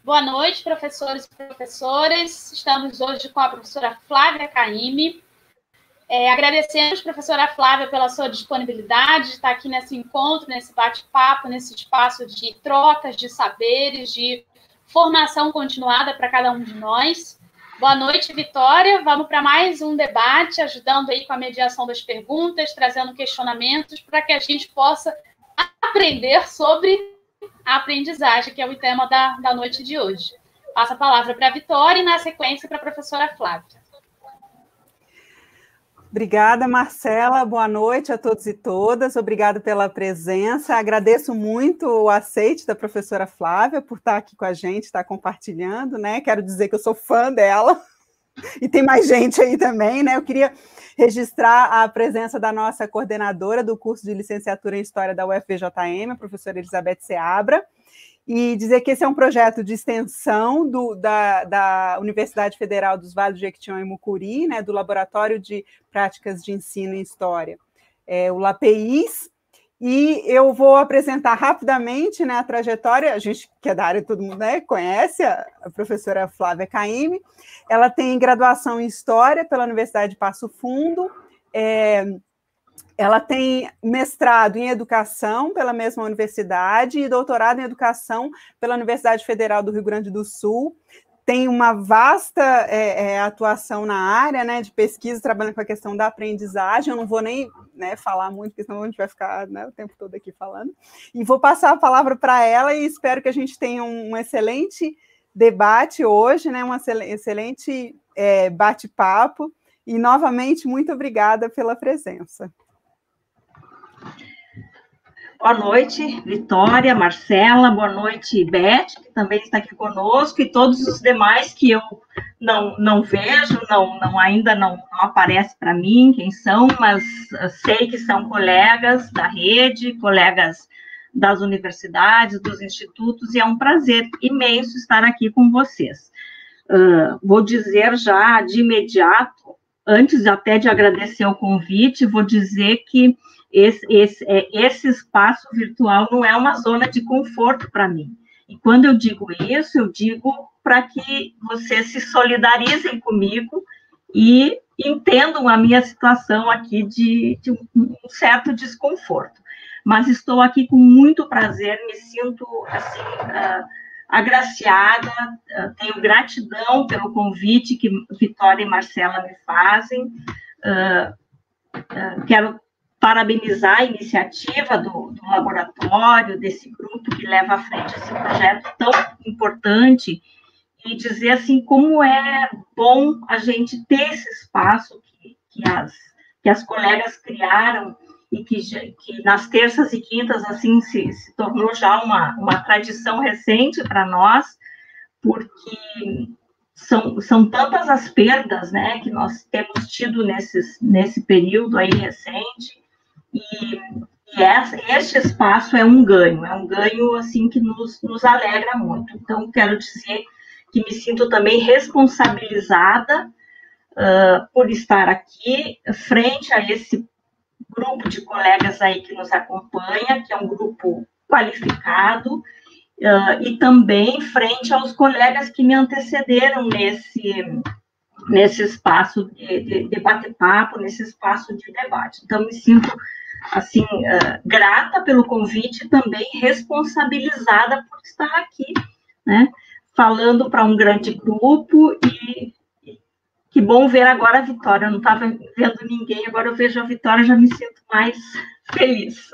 Boa noite, professores e professoras. Estamos hoje com a professora Flávia Caymmi. Agradecemos, professora Flávia, pela sua disponibilidade de estar aqui nesse encontro, nesse bate-papo, nesse espaço de trocas de saberes, de formação continuada para cada um de nós. Boa noite, Vitória. Vamos para mais um debate, ajudando aí com a mediação das perguntas, trazendo questionamentos para que a gente possa aprender sobre a aprendizagem, que é o tema da noite de hoje. Passo a palavra para a Vitória e, na sequência, para a professora Flávia. Obrigada, Marcela. Boa noite a todos e todas. Obrigada pela presença. Agradeço muito o aceite da professora Flávia por estar aqui com a gente, estar compartilhando, né? Quero dizer que eu sou fã dela. E tem mais gente aí também, né? Eu queria registrar a presença da nossa coordenadora do curso de licenciatura em História da UFVJM, a professora Elizabeth Seabra, e dizer que esse é um projeto de extensão da Universidade Federal dos Vales do Jequitinhonha e Mucuri, né, do Laboratório de Práticas de Ensino em História, o LAPEIS, e eu vou apresentar rapidamente, né, a trajetória. A gente que é da área, todo mundo, né, conhece a professora Flávia Caymmi. Ela tem graduação em História pela Universidade de Passo Fundo, ela tem mestrado em Educação pela mesma universidade e doutorado em Educação pela Universidade Federal do Rio Grande do Sul. Tem uma vasta atuação na área, né, de pesquisa, trabalhando com a questão da aprendizagem. Eu não vou nem, né, falar muito, porque senão a gente vai ficar, né, o tempo todo aqui falando. E vou passar a palavra para ela e espero que a gente tenha um excelente debate hoje, né, um excelente bate-papo. E, novamente, muito obrigada pela presença. Boa noite, Vitória, Marcela, boa noite, Beth, que também está aqui conosco, e todos os demais que eu não vejo, ainda não aparece para mim quem são, mas sei que são colegas da rede, colegas das universidades, dos institutos, e é um prazer imenso estar aqui com vocês. Vou dizer já de imediato, antes até de agradecer o convite, vou dizer que esse espaço virtual não é uma zona de conforto para mim. E quando eu digo isso, eu digo para que vocês se solidarizem comigo e entendam a minha situação aqui de um certo desconforto. Mas estou aqui com muito prazer, me sinto assim, agraciada, tenho gratidão pelo convite que Vitória e Marcela me fazem. Quero parabenizar a iniciativa do laboratório, desse grupo que leva à frente esse projeto tão importante, e dizer assim como é bom a gente ter esse espaço que as colegas criaram e que nas terças e quintas assim se tornou já uma tradição recente para nós, porque são tantas as perdas, né, que nós temos tido nesse período aí recente. E este espaço é um ganho assim que nos alegra muito. Então, quero dizer que me sinto também responsabilizada por estar aqui frente a esse grupo de colegas aí que nos acompanha, que é um grupo qualificado, e também frente aos colegas que me antecederam nesse espaço de bate-papo, nesse espaço de debate. Então, me sinto assim, grata pelo convite e também responsabilizada por estar aqui, né, falando para um grande grupo, e que bom ver agora a Vitória. Eu não estava vendo ninguém, agora eu vejo a Vitória, já me sinto mais feliz.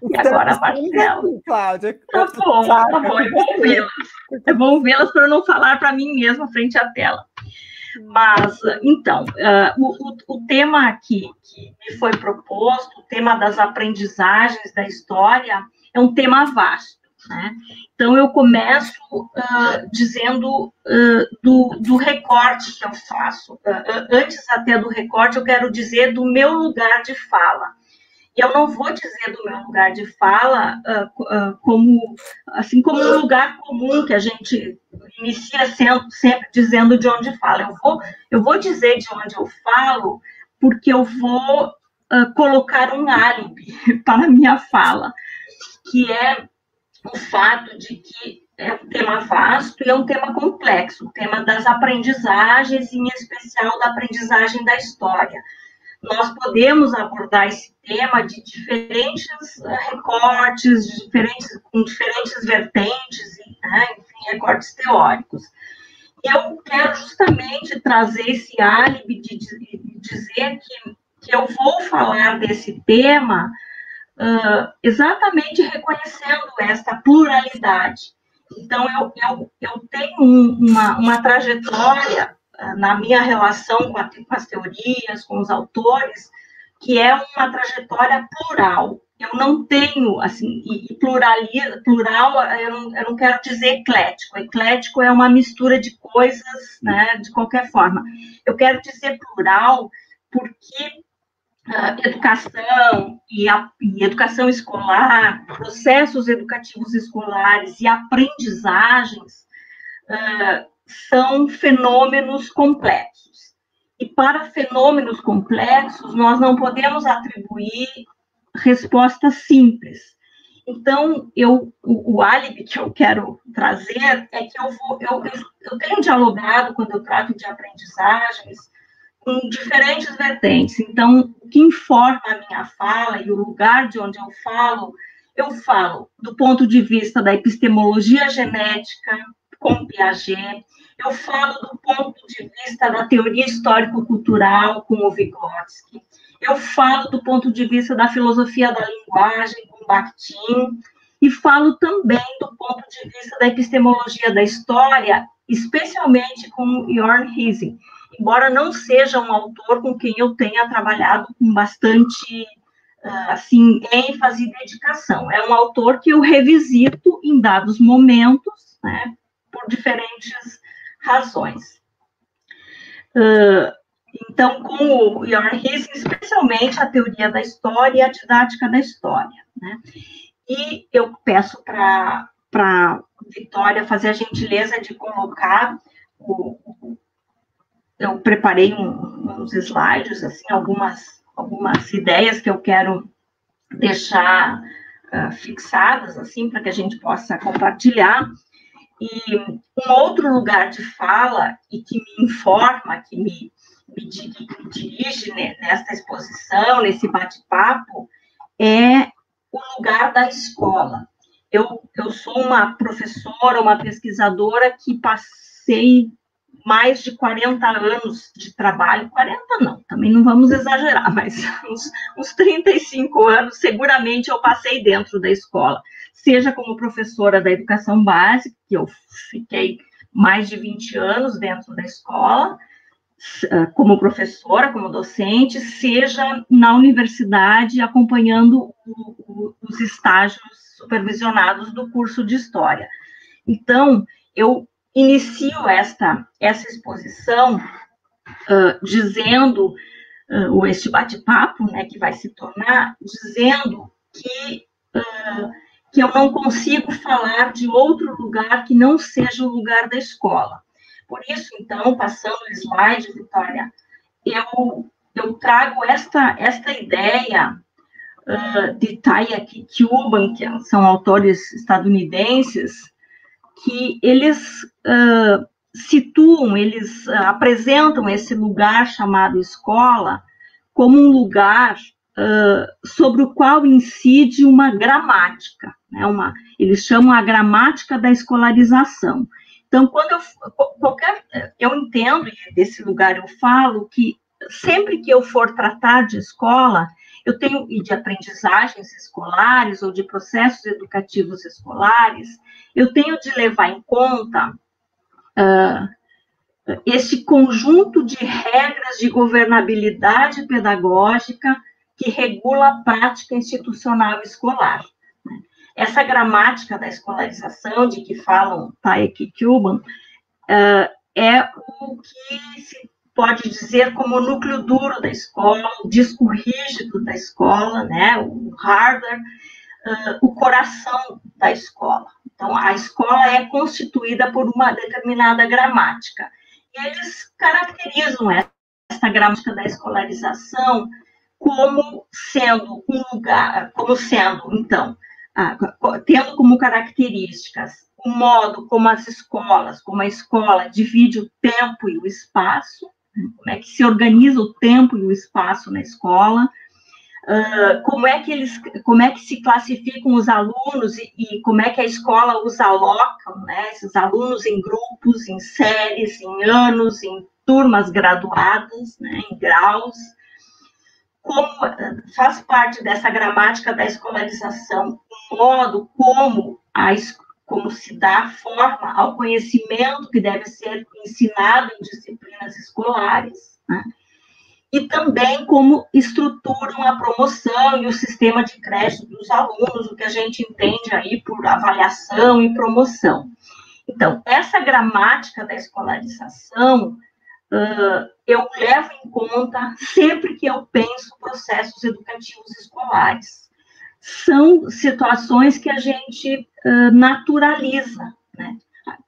E agora a Marcela. Cláudia. Tá bom, é bom vê-las. É bom vê-las para eu não falar para mim mesma frente à tela. Mas, então, o tema que me foi proposto, o tema das aprendizagens da história, é um tema vasto, né? Então, eu começo dizendo do recorte que eu faço. Antes até do recorte, eu quero dizer do meu lugar de fala. E eu não vou dizer do meu lugar de fala como um lugar comum que a gente inicia sempre dizendo de onde fala. Eu vou dizer de onde eu falo porque eu vou colocar um álibi para a minha fala, que é o fato de que é um tema vasto e é um tema complexo, o tema das aprendizagens, em especial da aprendizagem da história. Nós podemos abordar esse tema de diferentes recortes, com diferentes vertentes, né, enfim, recortes teóricos. Eu quero justamente trazer esse álibi de dizer que eu vou falar desse tema exatamente reconhecendo esta pluralidade. Então, eu tenho uma trajetória na minha relação com as teorias, com os autores, que é uma trajetória plural. Eu não tenho, assim, plural, eu não quero dizer eclético. Eclético é uma mistura de coisas, né, de qualquer forma. Eu quero dizer plural porque educação e educação escolar, processos educativos escolares e aprendizagens são fenômenos complexos. E para fenômenos complexos, nós não podemos atribuir respostas simples. Então, o álibi que eu quero trazer é que eu tenho dialogado, quando eu trato de aprendizagens, com diferentes vertentes. Então, o que informa a minha fala e o lugar de onde eu falo do ponto de vista da epistemologia genética, com Piaget, eu falo do ponto de vista da teoria histórico-cultural, com o Vygotsky, eu falo do ponto de vista da filosofia da linguagem, com Bakhtin, e falo também do ponto de vista da epistemologia da história, especialmente com Jörn Hissing, embora não seja um autor com quem eu tenha trabalhado com bastante assim, ênfase e dedicação. É um autor que eu revisito em dados momentos, né, por diferentes razões. Então, com o Jörn Hissing, especialmente a teoria da história e a didática da história, né? E eu peço para Vitória fazer a gentileza de colocar eu preparei uns slides, assim, algumas ideias que eu quero deixar fixadas, assim, para que a gente possa compartilhar. E um outro lugar de fala, e que me informa, que me dirige nessa exposição, nesse bate-papo, é o lugar da escola. Eu sou uma professora, uma pesquisadora que passei mais de 40 anos de trabalho, 40 não, também não vamos exagerar, mas uns 35 anos, seguramente eu passei dentro da escola, seja como professora da educação básica, que eu fiquei mais de 20 anos dentro da escola, como professora, como docente, seja na universidade, acompanhando os estágios supervisionados do curso de História. Então, eu inicio essa exposição dizendo, este bate-papo, né, que vai se tornar, dizendo que eu não consigo falar de outro lugar que não seja o lugar da escola. Por isso, então, passando o slide, Vitória, eu trago esta ideia de Tayek e Cuban, que são autores estadunidenses, que eles situam, eles apresentam esse lugar chamado escola como um lugar sobre o qual incide uma gramática, né? Eles chamam a gramática da escolarização. Então, quando eu entendo, e desse lugar eu falo, que sempre que eu for tratar de escola, e de aprendizagens escolares ou de processos educativos escolares, eu tenho de levar em conta esse conjunto de regras de governabilidade pedagógica que regula a prática institucional escolar. Essa gramática da escolarização, de que falam Tayek e Cuban, é o que se pode dizer como o núcleo duro da escola, o disco rígido da escola, né, o hardware, o coração da escola. Então, a escola é constituída por uma determinada gramática. E eles caracterizam essa gramática da escolarização como sendo um lugar, então, tendo como características o modo como como a escola divide o tempo e o espaço, como é que se organiza o tempo e o espaço na escola, como é que se classificam os alunos e como é que a escola os aloca, né, esses alunos em grupos, em séries, em anos, em turmas graduadas, né, em graus. Como faz parte dessa gramática da escolarização, o modo como se dá forma ao conhecimento que deve ser ensinado em disciplinas escolares, né? E também como estruturam a promoção e o sistema de crédito dos alunos, o que a gente entende aí por avaliação e promoção. Então, essa gramática da escolarização, eu levo em conta sempre que eu penso processos educativos escolares. São situações que a gente naturaliza, né?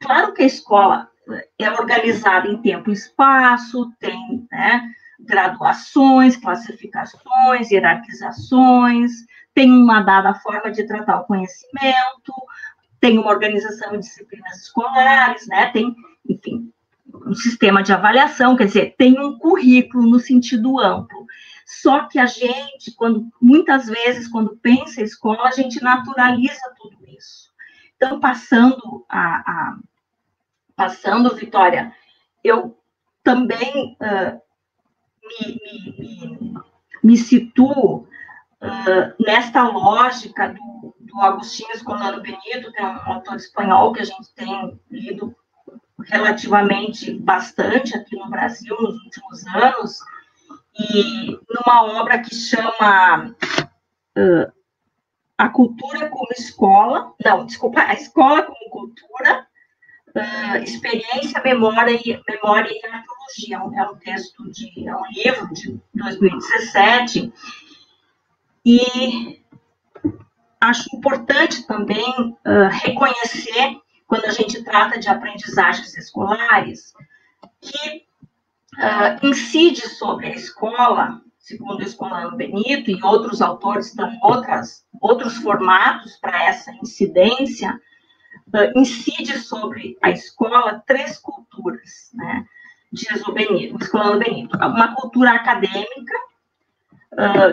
Claro que a escola é organizada em tempo e espaço, tem, né, graduações, classificações, hierarquizações, tem uma dada forma de tratar o conhecimento, tem uma organização de disciplinas escolares, né, tem, enfim, um sistema de avaliação, quer dizer, tem um currículo no sentido amplo. Só que a gente, muitas vezes, quando pensa em escola, a gente naturaliza tudo isso. Então, passando, Vitória, eu também me situo nesta lógica do Agostinho Escolano Benito, que é um autor espanhol que a gente tem lido relativamente bastante aqui no Brasil nos últimos anos, e numa obra que chama A Cultura como Escola, não, desculpa, A Escola como Cultura, Experiência, Memória e Arqueologia. É um texto é um livro de 2017, e acho importante também reconhecer, quando a gente trata de aprendizagens escolares, que incide sobre a escola, segundo o Escolano Benito, e outros autores dão outros formatos para essa incidência, incide sobre a escola 3 culturas, né? Diz o Escolano Benito. Uma cultura acadêmica,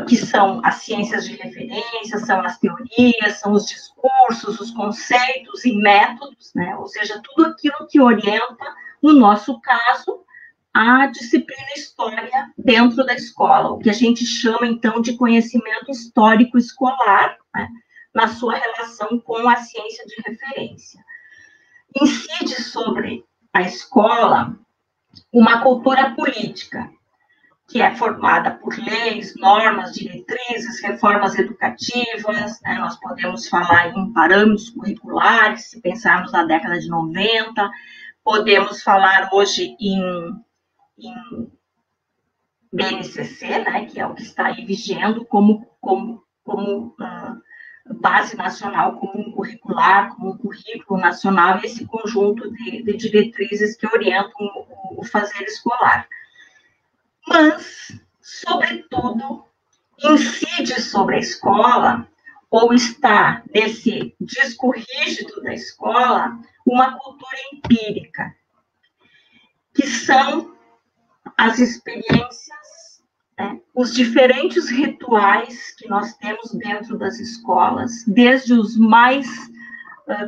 que são as ciências de referência, são as teorias, são os discursos, os conceitos e métodos, né? Ou seja, tudo aquilo que orienta, no nosso caso, a disciplina história dentro da escola, o que a gente chama, então, de conhecimento histórico escolar, né, na sua relação com a ciência de referência. Incide sobre a escola uma cultura política, que é formada por leis, normas, diretrizes, reformas educativas, né? Nós podemos falar em parâmetros curriculares, se pensarmos na década de 90, podemos falar hoje em BNCC, né, que é o que está aí vigendo como base nacional comum curricular, como um currículo nacional, esse conjunto de diretrizes que orientam o fazer escolar. Mas, sobretudo, incide sobre a escola, ou está nesse disco rígido da escola, uma cultura empírica, que são as experiências, né, os diferentes rituais que nós temos dentro das escolas, desde os mais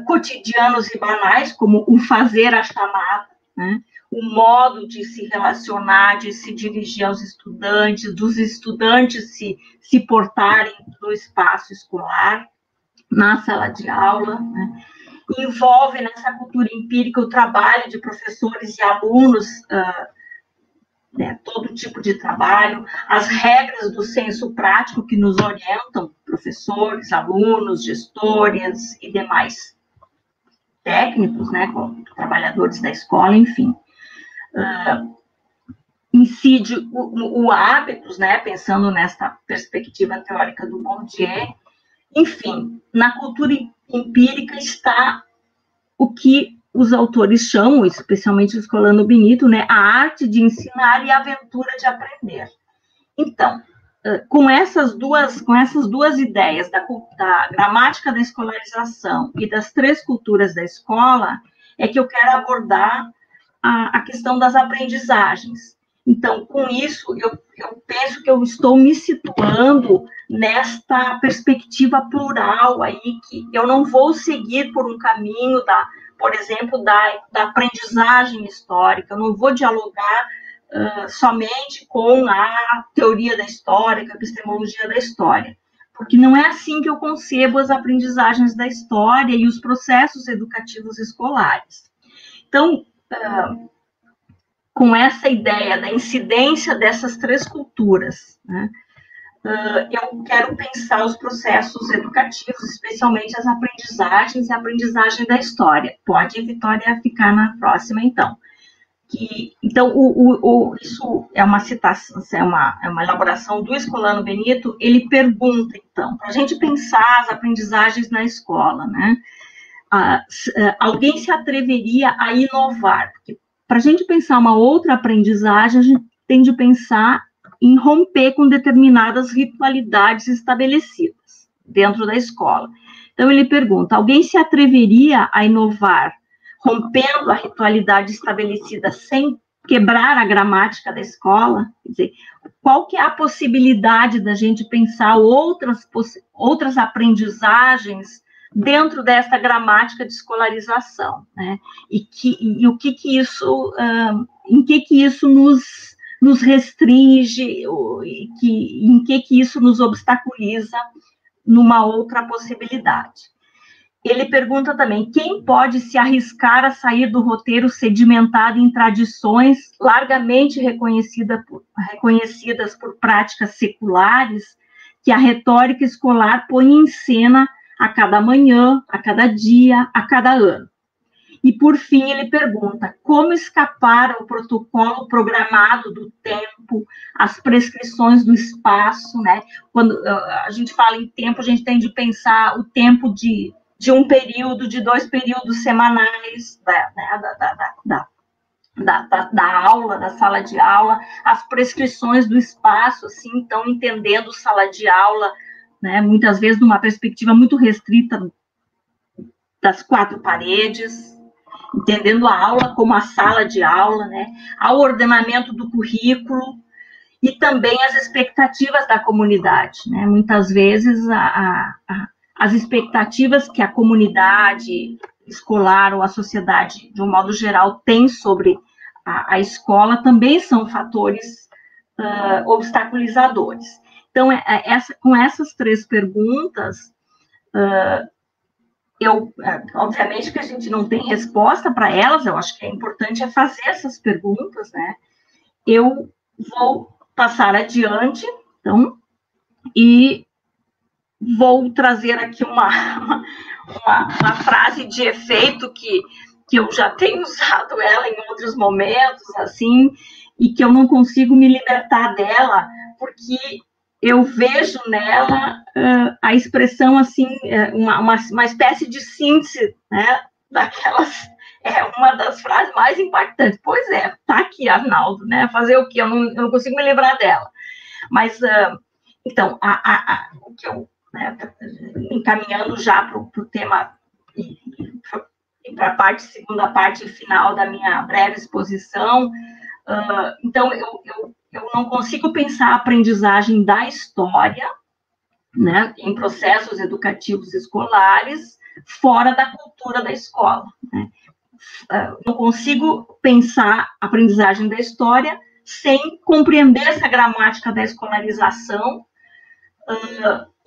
cotidianos e banais, como o fazer a chamada, né, o modo de se relacionar, de se dirigir aos estudantes, dos estudantes se portarem no espaço escolar, na sala de aula, né. Envolve nessa cultura empírica o trabalho de professores e alunos, né, todo tipo de trabalho, as regras do senso prático que nos orientam, professores, alunos, gestores e demais técnicos, né, trabalhadores da escola, enfim. Incide o hábitos, né, pensando nesta perspectiva teórica do Bourdieu. Enfim, na cultura empírica está o que os autores chamam, especialmente o Escolano Benito, né, a arte de ensinar e a aventura de aprender. Então, com essas duas ideias da gramática da escolarização e das 3 culturas da escola, é que eu quero abordar a questão das aprendizagens. Então, com isso, eu penso que eu estou me situando nesta perspectiva plural aí, que eu não vou seguir por um caminho por exemplo, da aprendizagem histórica, eu não vou dialogar somente com a teoria da história, com a epistemologia da história, porque não é assim que eu concebo as aprendizagens da história e os processos educativos escolares. Então, com essa ideia da incidência dessas 3 culturas, né, eu quero pensar os processos educativos, especialmente as aprendizagens e a aprendizagem da história. Pode, Vitória, ficar na próxima, então. Então, isso é uma citação, é uma elaboração do Escolano Benito. Ele pergunta, então, para a gente pensar as aprendizagens na escola, né? Alguém se atreveria a inovar? Porque para a gente pensar uma outra aprendizagem, a gente tem de pensar em romper com determinadas ritualidades estabelecidas dentro da escola. Então, ele pergunta, alguém se atreveria a inovar rompendo a ritualidade estabelecida sem quebrar a gramática da escola? Quer dizer, qual que é a possibilidade da gente pensar outras aprendizagens dentro dessa gramática de escolarização, né? E o que isso, em que isso nos restringe, em que isso nos obstaculiza numa outra possibilidade. Ele pergunta também, quem pode se arriscar a sair do roteiro sedimentado em tradições largamente reconhecidas por práticas seculares que a retórica escolar põe em cena a cada manhã, a cada dia, a cada ano? E, por fim, ele pergunta, como escapar ao protocolo programado do tempo, às prescrições do espaço, né? Quando a gente fala em tempo, a gente tem de pensar o tempo de um período, de 2 períodos semanais da aula, da sala de aula, as prescrições do espaço, assim, então, entendendo sala de aula, né, muitas vezes numa perspectiva muito restrita das 4 paredes, entendendo a aula como a sala de aula, né, ao ordenamento do currículo e também as expectativas da comunidade, né, muitas vezes as expectativas que a comunidade escolar ou a sociedade, de um modo geral, tem sobre a escola também são fatores obstaculizadores. Então, com essas 3 perguntas, obviamente que a gente não tem resposta para elas, eu acho que é importante fazer essas perguntas, né? Eu vou passar adiante, então, e vou trazer aqui uma frase de efeito que eu já tenho usado ela em outros momentos, assim, e que eu não consigo me libertar dela, porque eu vejo nela a expressão, assim, uma espécie de síntese, né, daquelas, uma das frases mais impactantes. Pois é, tá aqui, Arnaldo, né, fazer o quê? Eu não consigo me lembrar dela. Mas, então, o que eu, né, encaminhando já para o tema e para a segunda parte final da minha breve exposição, então, eu não consigo pensar a aprendizagem da história, né, em processos educativos escolares, fora da cultura da escola, né? Não consigo pensar a aprendizagem da história sem compreender essa gramática da escolarização,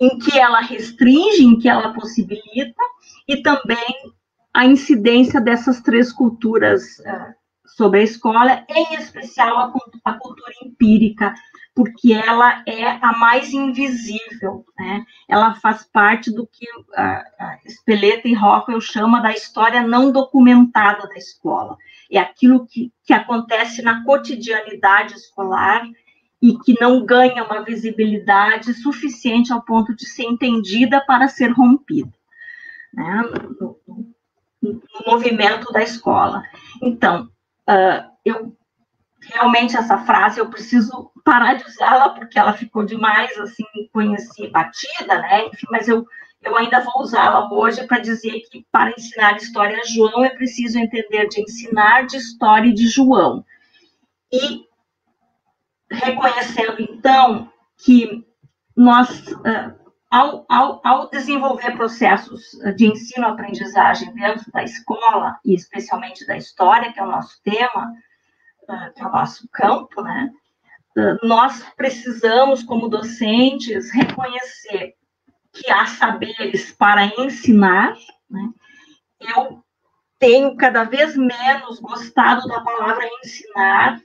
em que ela restringe, em que ela possibilita, e também a incidência dessas 3 culturas sobre a escola, em especial a cultura empírica, porque ela é a mais invisível, né? Ela faz parte do que Speleta e Rockwell chama da história não documentada da escola. É aquilo que acontece na cotidianidade escolar e que não ganha uma visibilidade suficiente ao ponto de ser entendida para ser rompida, né, no movimento da escola. Então, eu realmente essa frase eu preciso parar de usá-la, porque ela ficou demais, assim, conhecida, batida, né? Enfim, mas eu ainda vou usá-la hoje para dizer que para ensinar história a João é preciso entender de ensinar de história de João. E reconhecendo, então, que nós, ao desenvolver processos de ensino-aprendizagem dentro da escola, e especialmente da história, que é o nosso tema, que é o nosso campo, né? Nós precisamos, como docentes, reconhecer que há saberes para ensinar, né? Eu tenho cada vez menos gostado da palavra ensinar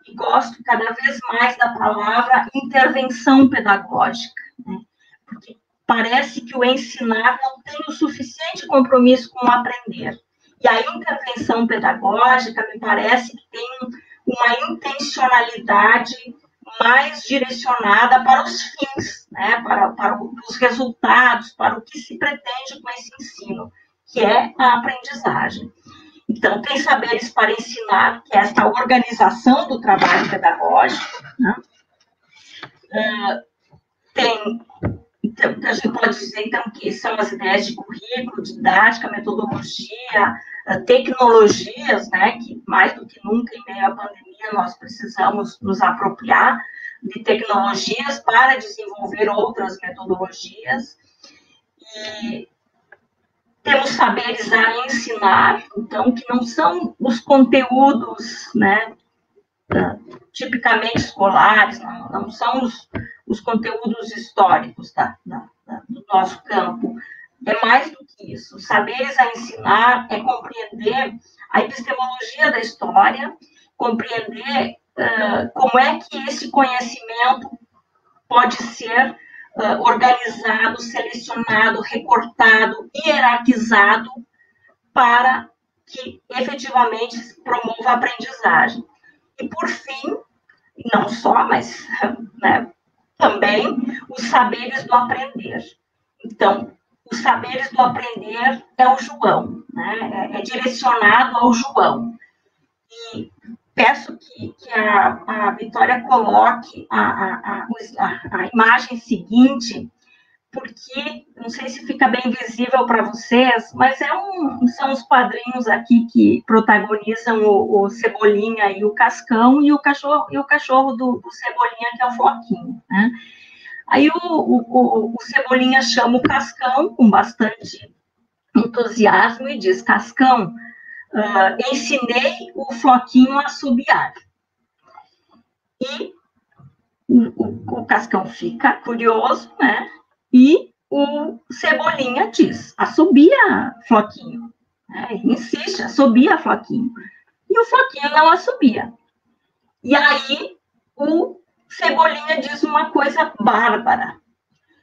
e gosto cada vez mais da palavra intervenção pedagógica, né? Porque parece que o ensinar não tem o suficiente compromisso com o aprender. E a intervenção pedagógica me parece que tem uma intencionalidade mais direcionada para os fins, né? para os resultados, para o que se pretende com esse ensino, que é a aprendizagem. Então, tem saberes para ensinar, que é essa organização do trabalho pedagógico, né? Então, a gente pode dizer, então, que são as ideias de currículo, didática, metodologia, tecnologias, né, que mais do que nunca, em meio à pandemia, nós precisamos nos apropriar de tecnologias para desenvolver outras metodologias. E temos saberes a ensinar, então, que não são os conteúdos, né, tipicamente escolares, não são os conteúdos históricos do nosso campo. É mais do que isso. Saberes a ensinar é compreender a epistemologia da história, compreender como é que esse conhecimento pode ser organizado, selecionado, recortado, hierarquizado para que efetivamente promova a aprendizagem. E, por fim, não só, mas né, também os saberes do aprender. Então, os saberes do aprender é o João, né? É direcionado ao João. E peço que a Vitória coloque a imagem seguinte, porque, não sei se fica bem visível para vocês, mas são os quadrinhos aqui que protagonizam o Cebolinha e o Cascão, e o cachorro do Cebolinha, que é o Floquinho, né? Aí o Cebolinha chama o Cascão com bastante entusiasmo e diz: Cascão, ensinei o Floquinho a assobiar. E o Cascão fica curioso, né? E o Cebolinha diz: assobia, Floquinho. Ele insiste: assobia, Floquinho. E o Floquinho não assobia. E aí o Cebolinha diz uma coisa bárbara: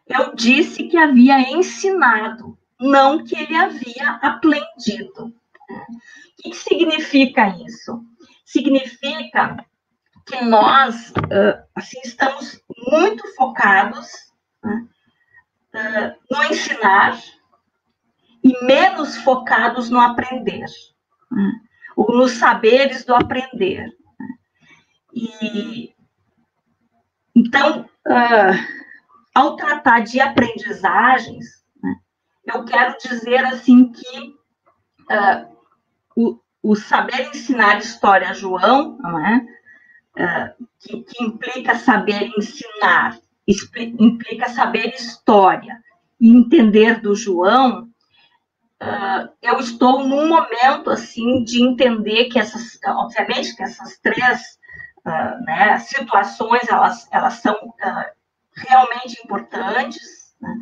eu disse que havia ensinado, não que ele havia aprendido. O que significa isso? Significa que nós assim, estamos muito focados, né, no ensinar e menos focados no aprender, né, ou nos saberes do aprender. Né. E então, ao tratar de aprendizagens, né, eu quero dizer assim que o saber ensinar história a João, não é? Que implica saber ensinar, implica saber história e entender do João, eu estou num momento assim de entender que obviamente que essas três né, situações elas são realmente importantes, né?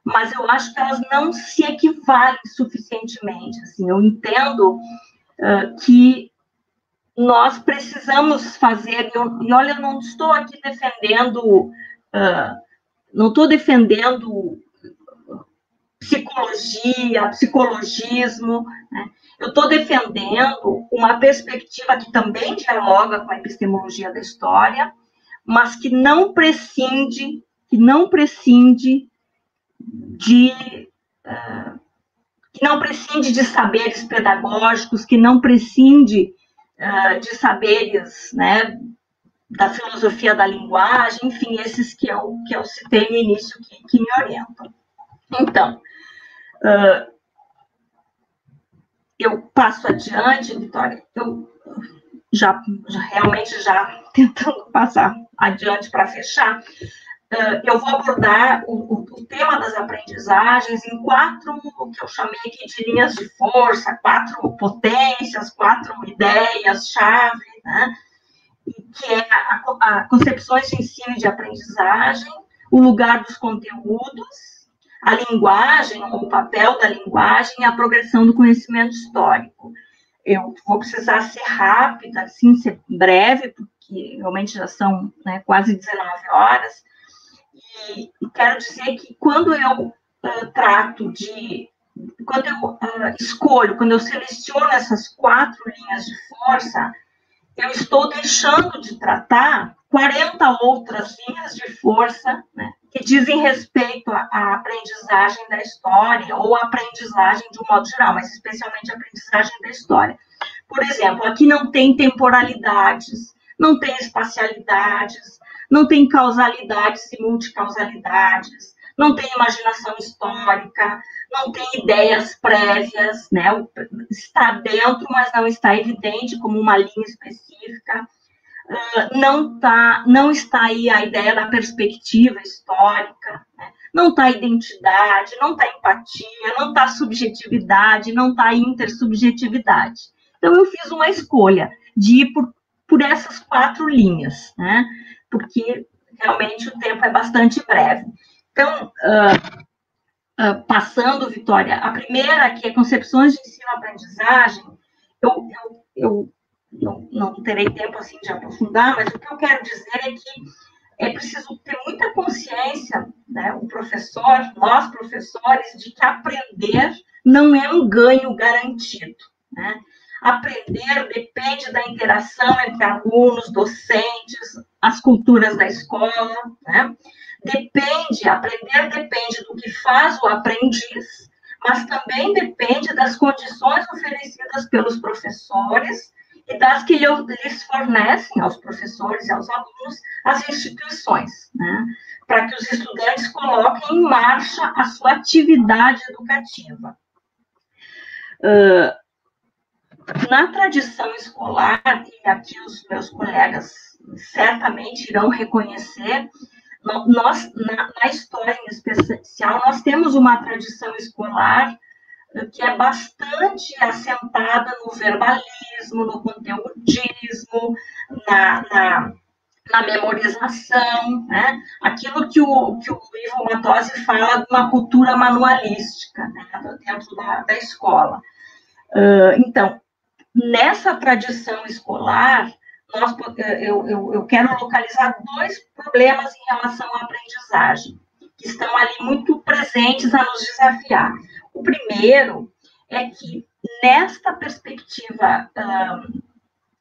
Mas eu acho que elas não se equivalem suficientemente. Assim, eu entendo que nós precisamos fazer, e olha, eu não estou aqui defendendo, não estou defendendo psicologia, psicologismo, né? Eu estou defendendo uma perspectiva que também dialoga com a epistemologia da história, mas que não prescinde de saberes pedagógicos, que não prescinde de saberes, né, da filosofia da linguagem, enfim, esses que eu citei no início que me orientam. Então, eu passo adiante, Vitória, eu realmente já tentando passar adiante para fechar, eu vou abordar o tema das aprendizagens em 4, o que eu chamei aqui de linhas de força, 4 potências, 4 ideias-chave, né? Que é a concepções de ensino e de aprendizagem, o lugar dos conteúdos, a linguagem, o papel da linguagem e a progressão do conhecimento histórico. Eu vou precisar ser rápida, assim, ser breve, porque realmente já são, né, quase 19 horas, e quero dizer que quando eu quando eu escolho, quando eu seleciono essas 4 linhas de força, eu estou deixando de tratar 40 outras linhas de força, né, que dizem respeito à aprendizagem da história, ou à aprendizagem de um modo geral, mas especialmente a aprendizagem da história. Por exemplo, aqui não tem temporalidades, não tem espacialidades, não tem causalidades e multicausalidades, não tem imaginação histórica, não tem ideias prévias, né? Está dentro, mas não está evidente como uma linha específica. Não está aí a ideia da perspectiva histórica, né? Não está identidade, não está empatia, não está subjetividade, não está intersubjetividade. Então, eu fiz uma escolha de ir por essas 4 linhas, né? Porque realmente o tempo é bastante breve. Então, passando, Vitória, a primeira, que é concepções de ensino-aprendizagem, eu não terei tempo assim de aprofundar, mas o que eu quero dizer é que é preciso ter muita consciência, né, o professor, nós professores, de que aprender não é um ganho garantido, né? Aprender depende da interação entre alunos, docentes, as culturas da escola, né? Aprender depende do que faz o aprendiz, mas também depende das condições oferecidas pelos professores e das que lhes fornecem aos professores e aos alunos as instituições, né? Para que os estudantes coloquem em marcha a sua atividade educativa. Na tradição escolar, e aqui os meus colegas certamente irão reconhecer, nós, na história em especial, nós temos uma tradição escolar que é bastante assentada no verbalismo, no conteudismo, na memorização, né? Aquilo que o Ivo Matozzi fala de uma cultura manualística, né, dentro da escola. Então, nessa tradição escolar, eu quero localizar 2 problemas em relação à aprendizagem, que estão ali muito presentes a nos desafiar. O primeiro é que, nesta perspectiva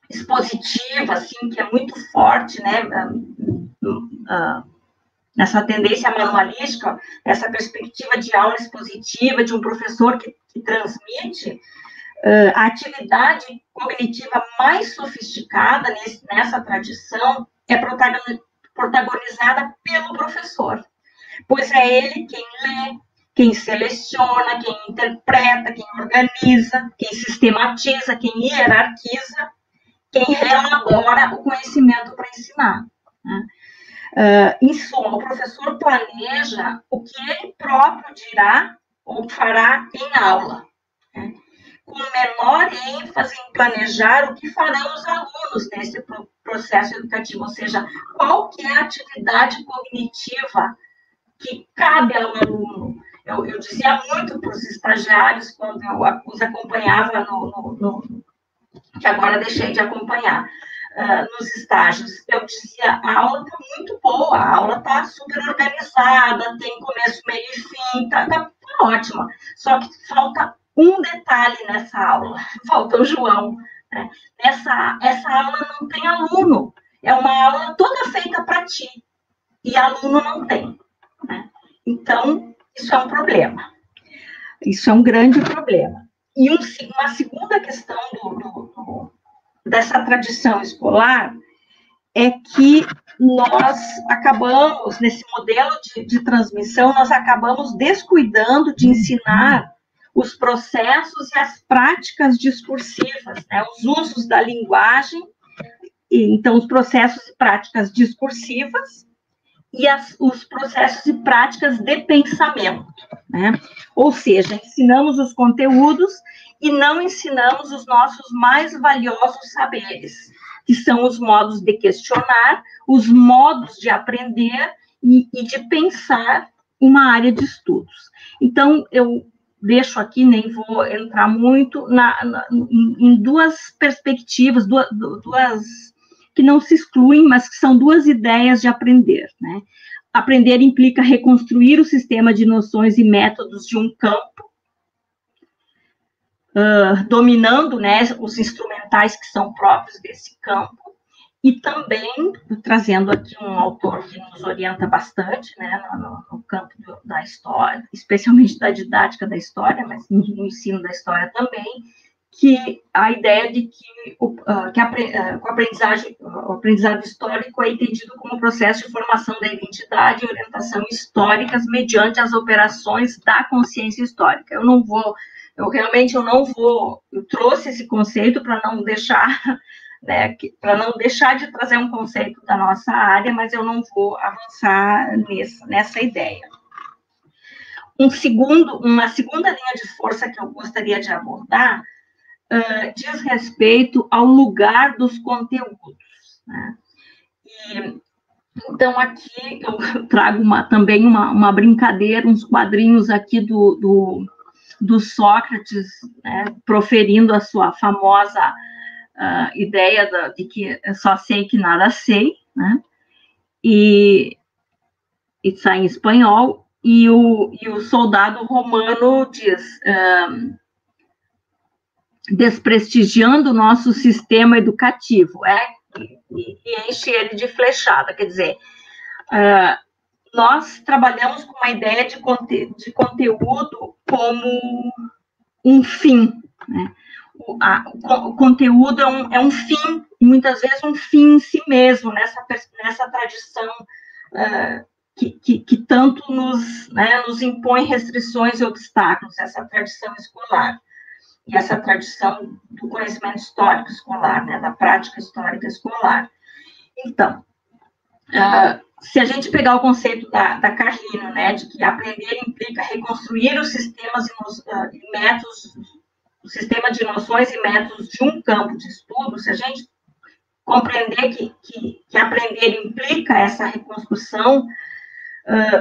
expositiva, assim, que é muito forte, né, nessa tendência manualística, essa perspectiva de aula expositiva, de um professor que transmite, a atividade cognitiva mais sofisticada nessa tradição é protagonizada pelo professor, pois é ele quem lê, quem seleciona, quem interpreta, quem organiza, quem sistematiza, quem hierarquiza, quem elabora o conhecimento para ensinar, né? Em suma, o professor planeja o que ele próprio dirá ou fará em aula, né? Com menor ênfase em planejar o que farão os alunos nesse processo educativo, ou seja, qual que é a atividade cognitiva que cabe ao aluno. Eu dizia muito para os estagiários, quando eu os acompanhava, que agora deixei de acompanhar, nos estágios, eu dizia, a aula está muito boa, a aula está super organizada, tem começo, meio e fim, tá ótima, só que falta um detalhe nessa aula, falta o João, né? Essa aula não tem aluno, é uma aula toda feita para ti, e aluno não tem, né? Então, isso é um problema, isso é um grande problema. E uma segunda questão dessa tradição escolar é que nós acabamos, nesse modelo de transmissão, nós acabamos descuidando de ensinar os processos e as práticas discursivas, né? Os usos da linguagem, então os processos e práticas discursivas e os processos e práticas de pensamento, né? Ou seja, ensinamos os conteúdos e não ensinamos os nossos mais valiosos saberes, que são os modos de questionar, os modos de aprender e de pensar uma área de estudos. Então, eu deixo aqui, nem vou entrar muito, em duas perspectivas, duas que não se excluem, mas que são duas ideias de aprender, né? Aprender implica reconstruir o sistema de noções e métodos de um campo, dominando, né, os instrumentais que são próprios desse campo, e também trazendo aqui um autor que nos orienta bastante, né, no campo da história, especialmente da didática da história, mas no ensino da história também, que a ideia de que o aprendizado histórico é entendido como processo de formação da identidade e orientação históricas mediante as operações da consciência histórica. Eu trouxe esse conceito para não deixar, né, para não deixar de trazer um conceito da nossa área, mas eu não vou avançar nessa ideia. Uma segunda linha de força que eu gostaria de abordar diz respeito ao lugar dos conteúdos, né? Então, aqui eu trago também uma brincadeira, uns quadrinhos aqui do Sócrates, né, proferindo a sua famosa ideia de que só sei que nada sei, né? E está em espanhol, e o soldado romano diz... desprestigiando o nosso sistema educativo, e enche ele de flechada, quer dizer, nós trabalhamos com uma ideia de conteúdo como um fim, né? O conteúdo é um fim, e muitas vezes um fim em si mesmo, nessa tradição que tanto nos impõe restrições e obstáculos, essa tradição escolar. E essa tradição do conhecimento histórico escolar, né, da prática histórica escolar. Então, se a gente pegar o conceito da Carlino, né, de que aprender implica reconstruir os sistemas e métodos, o sistema de noções e métodos de um campo de estudo, se a gente compreender que aprender implica essa reconstrução,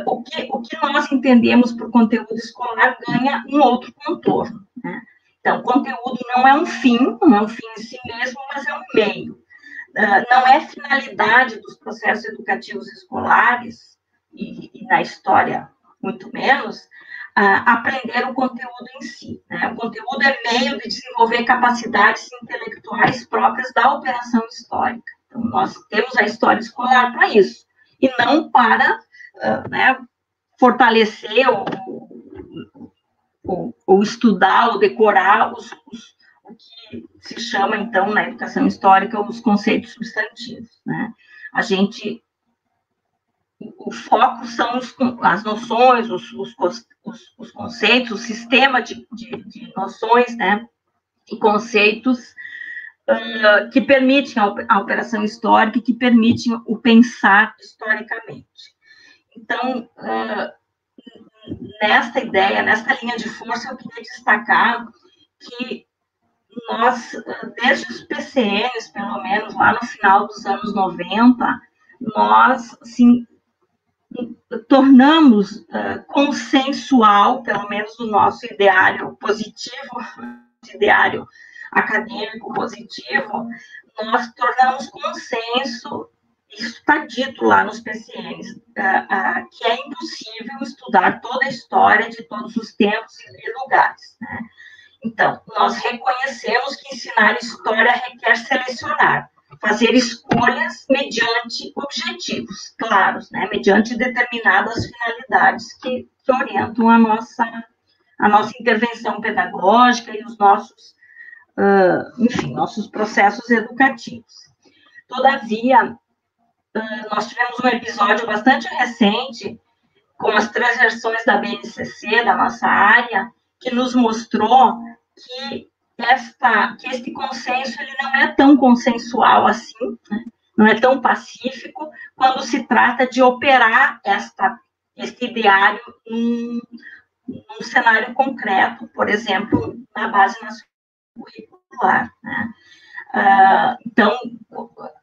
o que nós entendemos por conteúdo escolar ganha um outro contorno, né? Então, conteúdo não é um fim em si mesmo, mas é um meio. Não é finalidade dos processos educativos escolares, e na história muito menos, aprender o conteúdo em si, né? O conteúdo é meio de desenvolver capacidades intelectuais próprias da operação histórica. Então, nós temos a história escolar para isso, e não para fortalecer ou estudar, ou decorar o que se chama, então, na educação histórica, os conceitos substantivos, né? O foco são as noções, os conceitos, o sistema de noções, né, e conceitos que permitem a operação histórica e que permitem o pensar historicamente. Então, nesta ideia, nesta linha de força, eu queria destacar que nós, desde os PCNs, pelo menos lá no final dos anos 90, nós, assim, tornamos consensual, pelo menos no nosso ideário positivo, ideário acadêmico positivo, nós tornamos consenso. Isso está dito lá nos PCNs, que é impossível estudar toda a história de todos os tempos e lugares, né? Então, nós reconhecemos que ensinar história requer selecionar, fazer escolhas mediante objetivos claros, né? Mediante determinadas finalidades que orientam a nossa intervenção pedagógica e os nossos enfim, nossos processos educativos. Todavia, nós tivemos um episódio bastante recente com as transversões da BNCC, da nossa área, que nos mostrou que este consenso ele não é tão consensual assim, né? Não é tão pacífico quando se trata de operar este ideário num cenário concreto, por exemplo, na base nacional curricular, né? Então,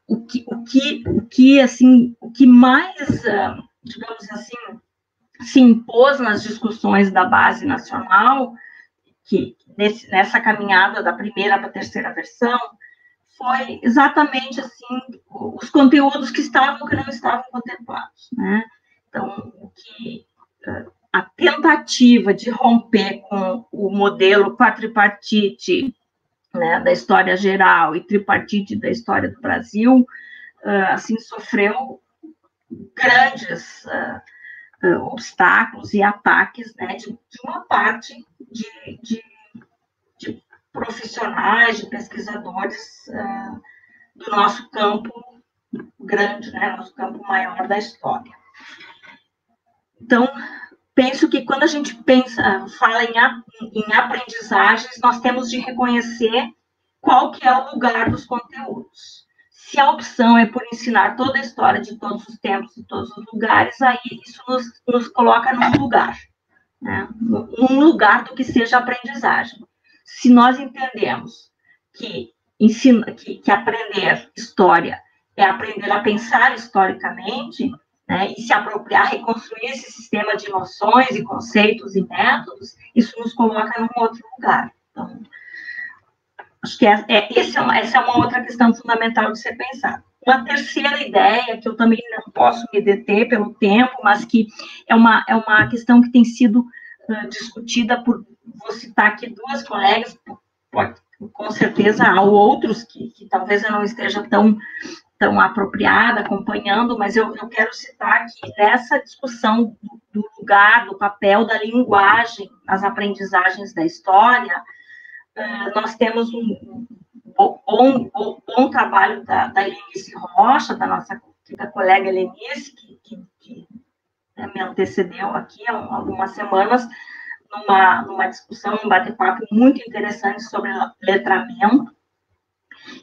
o que mais, digamos assim, se impôs nas discussões da base nacional, que nessa caminhada da primeira para a terceira versão, foi exatamente assim, os conteúdos que estavam ou que não estavam contemplados, né? Então, a tentativa de romper com o modelo quadripartite, né, da história geral e tripartite da história do Brasil, assim, sofreu grandes obstáculos e ataques, né, de uma parte de profissionais, de pesquisadores do nosso campo grande, né, nosso campo maior da história. Então, penso que quando a gente fala em aprendizagens, nós temos de reconhecer qual que é o lugar dos conteúdos. Se a opção é por ensinar toda a história de todos os tempos e todos os lugares, aí isso nos coloca num lugar, né? Num lugar do que seja aprendizagem. Se nós entendemos que aprender história é aprender a pensar historicamente, né, e se apropriar, reconstruir esse sistema de noções e conceitos e métodos, isso nos coloca num outro lugar. Então, acho que essa é uma outra questão fundamental de ser pensada. Uma terceira ideia, que eu também não posso me deter pelo tempo, mas que é uma questão que tem sido discutida vou citar aqui duas colegas, com certeza há outros que talvez eu não esteja tão apropriada, acompanhando, mas eu quero citar que nessa discussão do lugar, do papel da linguagem nas aprendizagens da história, nós temos um bom trabalho da Helenice Rocha, da nossa colega Helenice, que me antecedeu aqui há algumas semanas, numa discussão, um bate-papo muito interessante sobre letramento,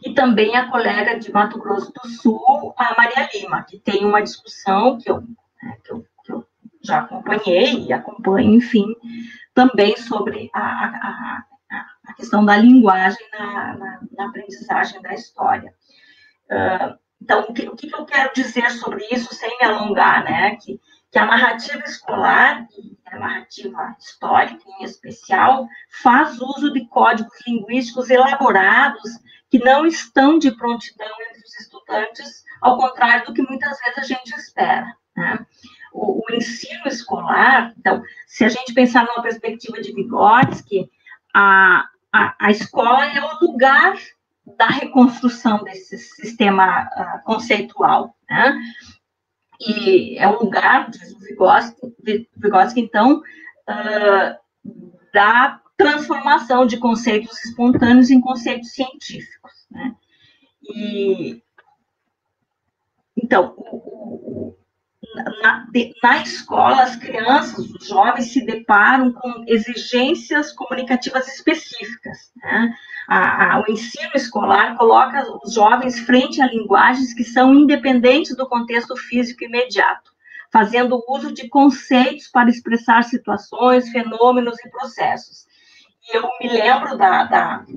e também a colega de Mato Grosso do Sul, a Maria Lima, que tem uma discussão que eu já acompanhei e acompanho, enfim, também sobre a questão da linguagem na aprendizagem da história. Então, o que eu quero dizer sobre isso, sem me alongar, né? Que a narrativa escolar, e a narrativa histórica em especial, faz uso de códigos linguísticos elaborados que não estão de prontidão entre os estudantes, ao contrário do que muitas vezes a gente espera, né? O ensino escolar, então, se a gente pensar numa perspectiva de Vygotsky, a escola é o lugar da reconstrução desse sistema conceitual, né? E é um lugar, diz o Vygotsky, então, da transformação de conceitos espontâneos em conceitos científicos, né? Então, na escola, as crianças, os jovens se deparam com exigências comunicativas específicas, né? O ensino escolar coloca os jovens frente a linguagens que são independentes do contexto físico imediato, fazendo uso de conceitos para expressar situações, fenômenos e processos. E eu me lembro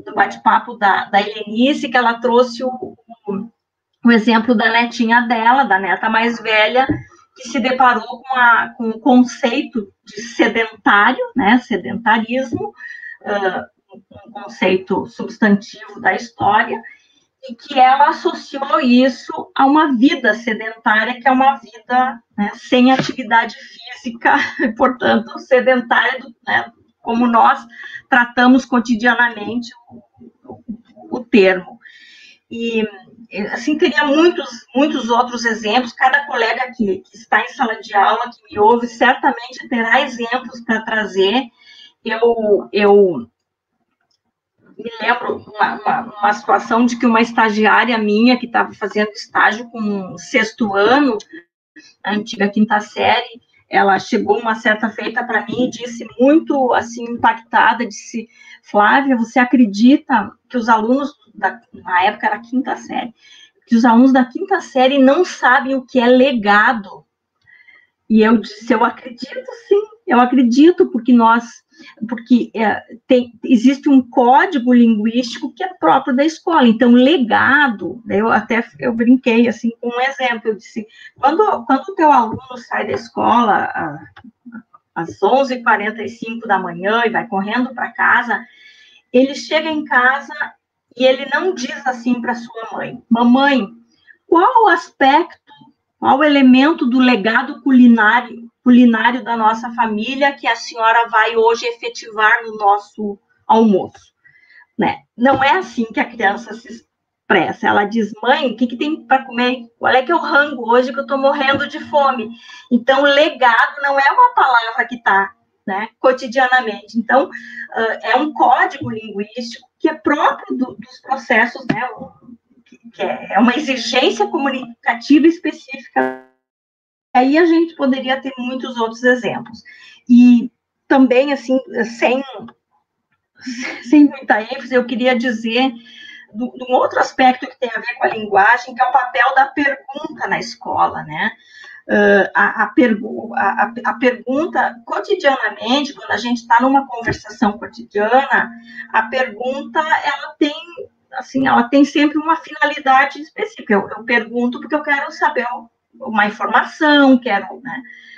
do bate-papo da Helenice, que ela trouxe o exemplo da netinha dela, da neta mais velha, que se deparou com o conceito de sedentário, né, sedentarismo, um conceito substantivo da história, e que ela associou isso a uma vida sedentária, que é uma vida, né, sem atividade física, e, portanto, sedentária, né, como nós tratamos cotidianamente o termo. E, assim, teria muitos outros exemplos. Cada colega que está em sala de aula, que me ouve, certamente terá exemplos para trazer. me lembro uma situação de que uma estagiária minha, que estava fazendo estágio com 6º ano, a antiga 5ª série, ela chegou uma certa feita para mim e disse, muito assim, impactada, disse, Flávia, você acredita que os alunos, na época era a 5ª série, que os alunos da 5ª série não sabem o que é legado? E eu disse, eu acredito sim, eu acredito, porque existe um código linguístico que é próprio da escola. Então, legado, eu brinquei assim com um exemplo, eu disse, quando o teu aluno sai da escola às 11h45 da manhã e vai correndo para casa, ele chega em casa e ele não diz assim para sua mãe, mamãe, qual aspecto, qual elemento do legado culinário da nossa família que a senhora vai hoje efetivar no nosso almoço, né? Não é assim que a criança se expressa. Ela diz, mãe, o que tem para comer? Qual é que é o rango hoje que eu estou morrendo de fome? Então, legado não é uma palavra que está, né, cotidianamente. Então, é um código linguístico que é próprio dos processos, né, que é uma exigência comunicativa específica. Aí a gente poderia ter muitos outros exemplos. E também, assim, sem muita ênfase, eu queria dizer de um outro aspecto que tem a ver com a linguagem, que é o papel da pergunta na escola, né? A pergunta, cotidianamente, quando a gente está numa conversação cotidiana, a pergunta, ela tem sempre uma finalidade específica. Eu pergunto porque eu quero saber uma informação, né?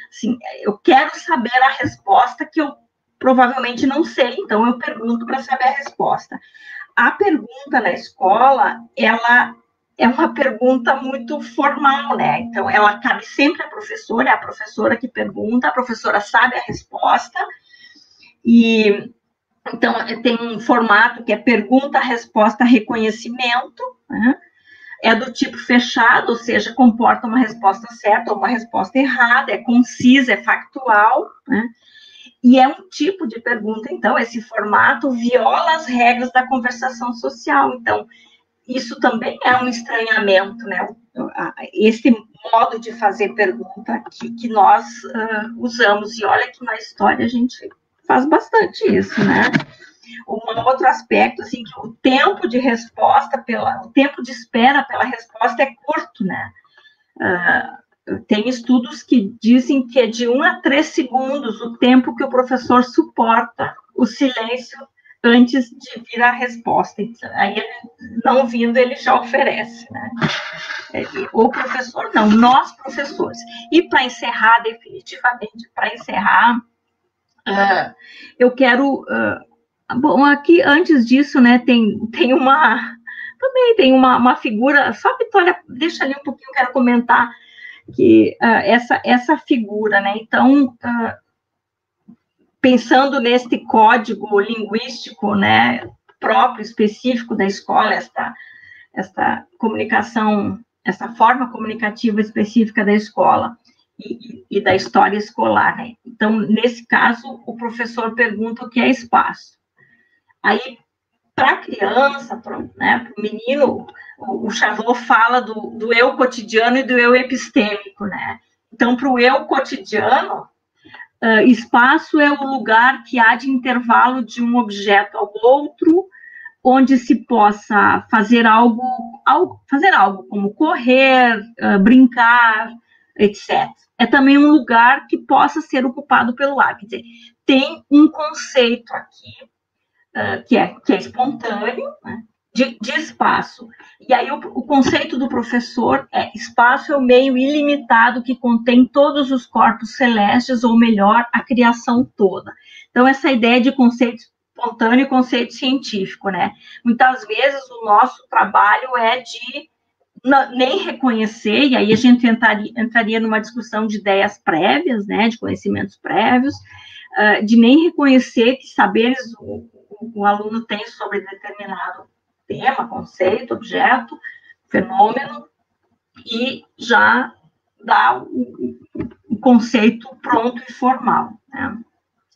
Assim, eu quero saber a resposta que eu provavelmente não sei, então eu pergunto para saber a resposta. A pergunta na escola, ela é uma pergunta muito formal, né? Então, ela cabe sempre à professora, é a professora que pergunta, a professora sabe a resposta, e então tem um formato que é pergunta, resposta, reconhecimento, né? É do tipo fechado, ou seja, comporta uma resposta certa ou uma resposta errada, é concisa, é factual, né? E é um tipo de pergunta, então, esse formato viola as regras da conversação social. Então, isso também é um estranhamento, né? Esse modo de fazer pergunta que nós usamos. E olha que na história a gente faz bastante isso, né? Um outro aspecto, assim, que o tempo de resposta, o tempo de espera pela resposta é curto, né? Tem estudos que dizem que é de 1 a 3 segundos o tempo que o professor suporta o silêncio antes de vir a resposta. Aí, ele, não vindo, ele já oferece, né? O professor, não, nós professores. E para encerrar, definitivamente, eu quero... bom, aqui, antes disso, né, tem uma figura, só Vitória, deixa ali um pouquinho, eu quero comentar, que essa figura, né, então, pensando neste código linguístico, né, próprio, específico da escola, esta comunicação, essa forma comunicativa específica da escola e da história escolar, né? Então, nesse caso, o professor pergunta o que é espaço. Aí, para a criança, para o menino, o Charlot fala do eu cotidiano e do eu epistêmico, né? Então, para o eu cotidiano, espaço é o lugar que há de intervalo de um objeto ao outro, onde se possa fazer algo como correr, brincar, etc. É também um lugar que possa ser ocupado pelo ar. Quer dizer, tem um conceito aqui que é espontâneo, né, de espaço. E aí o conceito do professor é espaço é o meio ilimitado que contém todos os corpos celestes, ou melhor, a criação toda. Então, essa ideia de conceito espontâneo e conceito científico, né? Muitas vezes o nosso trabalho é de nem reconhecer, e aí a gente entraria numa discussão de ideias prévias, né, de conhecimentos prévios, de nem reconhecer que saberes o aluno tem sobre determinado tema, conceito, objeto, fenômeno, e já dá o conceito pronto e formal, né?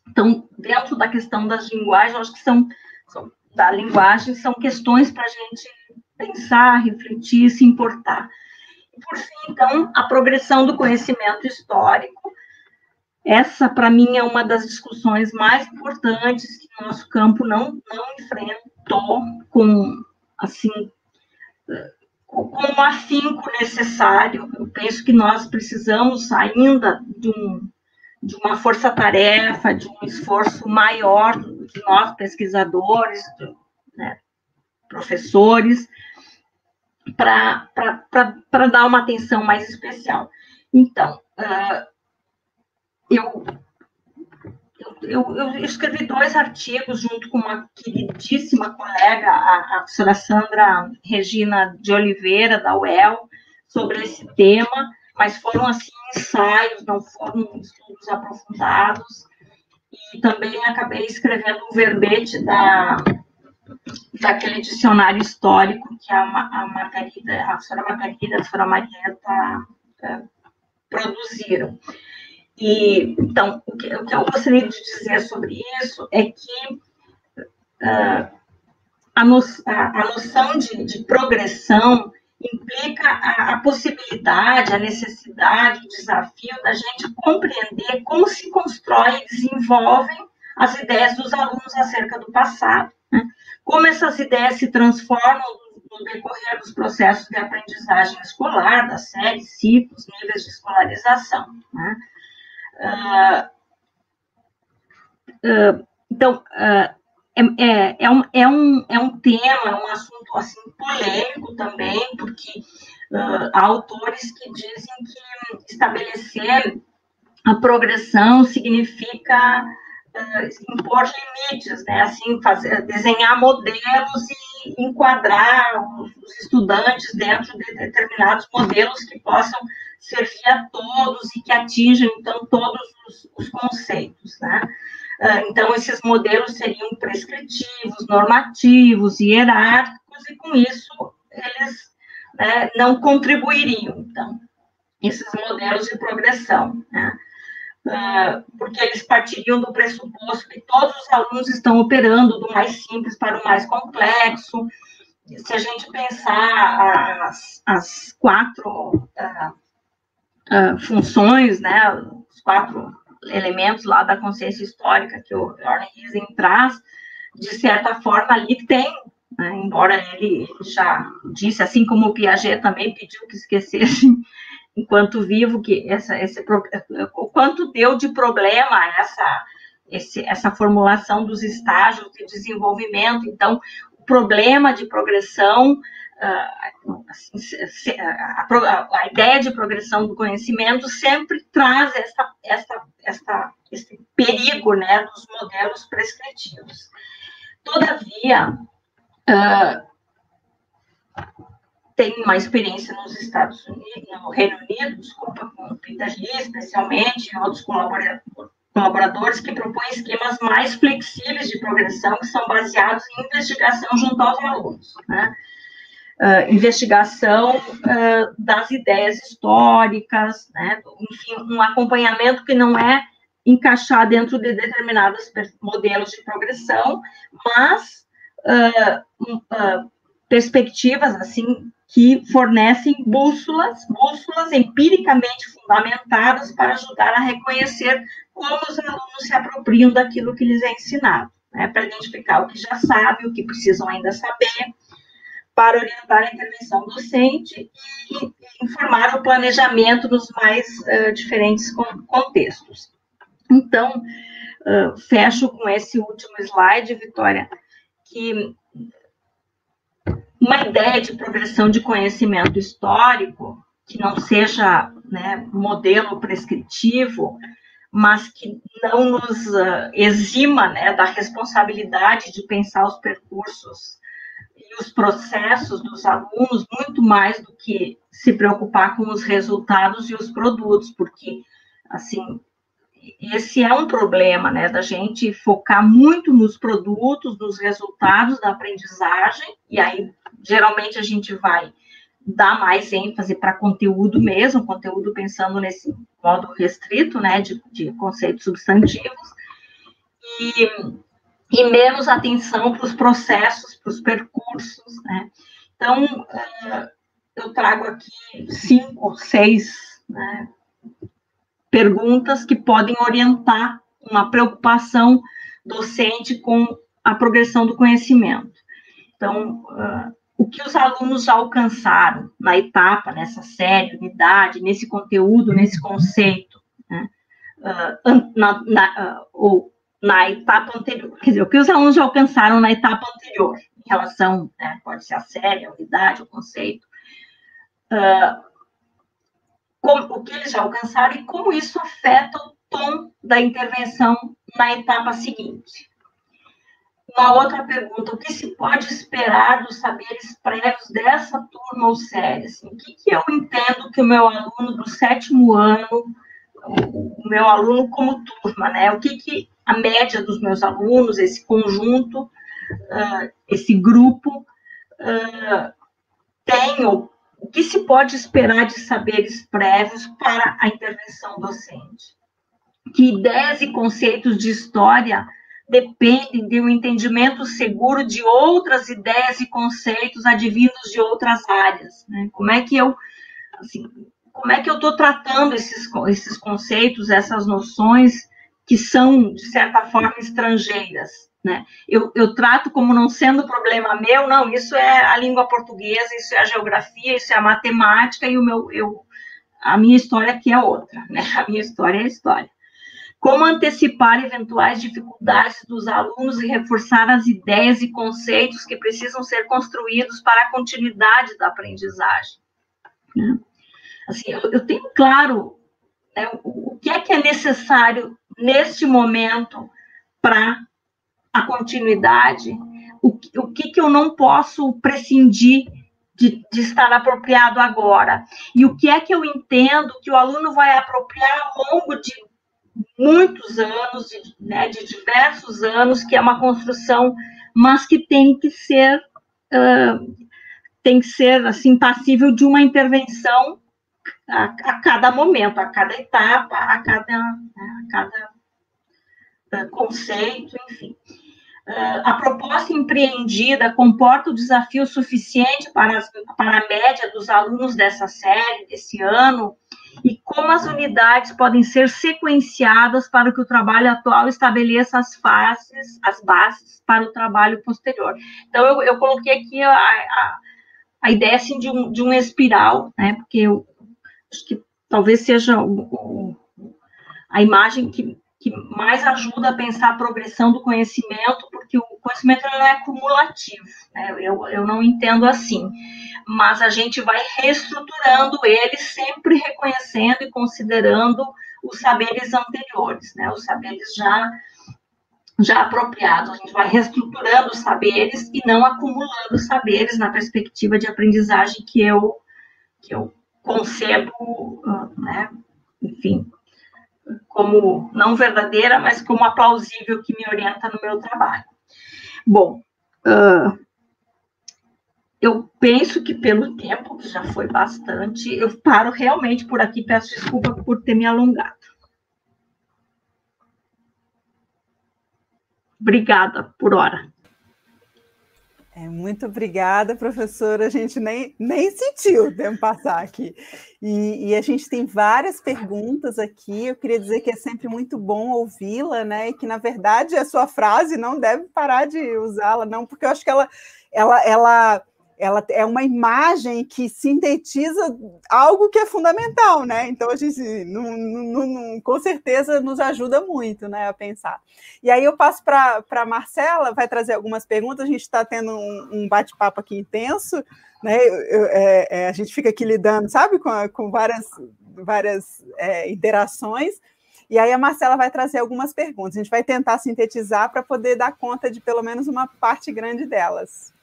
Então, dentro da questão das linguagens, eu acho que são da linguagem são questões para a gente pensar, refletir, se importar. E, por fim, então, a progressão do conhecimento histórico. Essa, para mim, é uma das discussões mais importantes que o nosso campo não enfrentou com, assim, com o afinco necessário. Eu penso que nós precisamos ainda de uma força-tarefa, de um esforço maior de nós, pesquisadores, né, professores, para dar uma atenção mais especial. Então, eu escrevi 2 artigos junto com uma queridíssima colega, a professora Sandra Regina de Oliveira, da UEL, sobre esse tema, mas foram, assim, ensaios, não foram estudos aprofundados, e também acabei escrevendo um verbete daquele dicionário histórico que a professora Margarida e a professora Marieta produziram. E, então, o que eu gostaria de dizer sobre isso é que a noção de progressão implica a possibilidade, a necessidade, o desafio da gente compreender como se constrói e desenvolvem as ideias dos alunos acerca do passado, né? Como essas ideias se transformam no decorrer dos processos de aprendizagem escolar, das séries, ciclos, níveis de escolarização, né? Então, é um tema, é um assunto assim, polêmico também, porque há autores que dizem que estabelecer a progressão significa impor limites, né? Assim, desenhar modelos e enquadrar os estudantes dentro de determinados modelos que possam servir a todos e que atinjam, então, todos os conceitos, né? Então, esses modelos seriam prescritivos, normativos, hierárquicos, e com isso eles, né, não contribuiriam, então, esses modelos de progressão, né? Porque eles partiriam do pressuposto que todos os alunos estão operando do mais simples para o mais complexo. Se a gente pensar as 4 funções, né, os 4 elementos lá da consciência histórica que o Jordan Riesen traz, de certa forma ali tem, né, embora ele já disse, assim como o Piaget também pediu que esquecessem enquanto vivo, que o quanto deu de problema essa formulação dos estágios de desenvolvimento. Então, o problema de progressão, a ideia de progressão do conhecimento sempre traz esse perigo, né, dos modelos prescritivos. Todavia, tem uma experiência nos Estados Unidos, no Reino Unido, desculpa, com o Peter Lee, especialmente, e outros colaboradores que propõem esquemas mais flexíveis de progressão, que são baseados em investigação junto aos alunos, né? Investigação das ideias históricas, né? Enfim, um acompanhamento que não é encaixar dentro de determinados modelos de progressão, mas perspectivas, assim, que fornecem bússolas empiricamente fundamentadas para ajudar a reconhecer como os alunos se apropriam daquilo que lhes é ensinado, né, para identificar o que já sabe, o que precisam ainda saber, para orientar a intervenção docente e informar o planejamento nos mais diferentes contextos. Então, fecho com esse último slide, Vitória, que uma ideia de progressão de conhecimento histórico, que não seja, né, modelo prescritivo, mas que não nos exima, né, da responsabilidade de pensar os percursos e os processos dos alunos, muito mais do que se preocupar com os resultados e os produtos, porque, assim, esse é um problema, né, da gente focar muito nos produtos, nos resultados da aprendizagem, e aí, geralmente, a gente vai dar mais ênfase para conteúdo mesmo, conteúdo pensando nesse modo restrito, né, de conceitos substantivos, e menos atenção para os processos, para os percursos, né? Então, eu trago aqui 5 ou 6, né, perguntas que podem orientar uma preocupação docente com a progressão do conhecimento. Então, o que os alunos já alcançaram na etapa, nessa série, unidade, nesse conteúdo, nesse conceito, né? Ou na etapa anterior, quer dizer, o que os alunos já alcançaram na etapa anterior, em relação, né, pode ser a série, a unidade, o conceito, o que eles já alcançaram e como isso afeta o tom da intervenção na etapa seguinte. Uma outra pergunta, o que se pode esperar dos saberes prévios dessa turma ou série? Assim, o que eu entendo que o meu aluno do 7º ano, o meu aluno como turma, né? O que a média dos meus alunos, esse conjunto, esse grupo, tem, ou o que se pode esperar de saberes prévios para a intervenção docente? Que ideias e conceitos de história dependem de um entendimento seguro de outras ideias e conceitos advindos de outras áreas, né? Como é que eu estou tratando esses conceitos, essas noções que são, de certa forma, estrangeiras, né? Eu trato como não sendo problema meu, não, isso é a língua portuguesa, isso é a geografia, isso é a matemática, e a minha história aqui é outra, né? A minha história é a história. Como antecipar eventuais dificuldades dos alunos e reforçar as ideias e conceitos que precisam ser construídos para a continuidade da aprendizagem. Assim, eu tenho claro, né, o que é necessário neste momento para a continuidade, o que eu não posso prescindir de estar apropriado agora, e o que é que eu entendo que o aluno vai apropriar ao longo de muitos anos, né, de diversos anos, que é uma construção, mas que tem que ser assim, passível de uma intervenção a cada momento, a cada etapa, a cada conceito, enfim. A proposta empreendida comporta o desafio suficiente para a média dos alunos dessa série, desse ano, e como as unidades podem ser sequenciadas para que o trabalho atual estabeleça as bases para o trabalho posterior. Então, eu coloquei aqui a ideia assim, de um espiral, né? Porque eu acho que talvez seja a imagem que mais ajuda a pensar a progressão do conhecimento, porque o conhecimento não é acumulativo, né? Eu não entendo assim, mas a gente vai reestruturando ele, sempre reconhecendo e considerando os saberes anteriores, né? Os saberes já apropriados. A gente vai reestruturando os saberes e não acumulando saberes na perspectiva de aprendizagem que eu concebo, né? Enfim, como não verdadeira, mas como a plausível que me orienta no meu trabalho. Bom, eu penso que pelo tempo, que já foi bastante, eu paro realmente por aqui, peço desculpa por ter me alongado. Obrigada por hora. Muito obrigada, professora. A gente nem sentiu o tempo passar aqui. E a gente tem várias perguntas aqui. Eu queria dizer que é sempre muito bom ouvi-la, né? E que, na verdade, a sua frase não deve parar de usá-la, não, porque eu acho que ela é uma imagem que sintetiza algo que é fundamental, né? Então, a gente com certeza nos ajuda muito, né, a pensar. E aí eu passo para a Marcela, vai trazer algumas perguntas, a gente está tendo um bate-papo aqui intenso, né? A gente fica aqui lidando, sabe, com várias interações, e aí a Marcela vai trazer algumas perguntas, a gente vai tentar sintetizar para poder dar conta de pelo menos uma parte grande delas.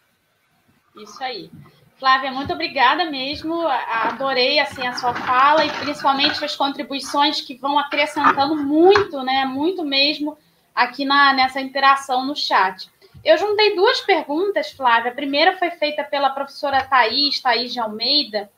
Isso aí. Flávia, muito obrigada mesmo, adorei assim, a sua fala e principalmente as contribuições que vão acrescentando muito, né, muito mesmo aqui nessa interação no chat. Eu juntei duas perguntas, Flávia. A primeira foi feita pela professora Thaís de Almeida,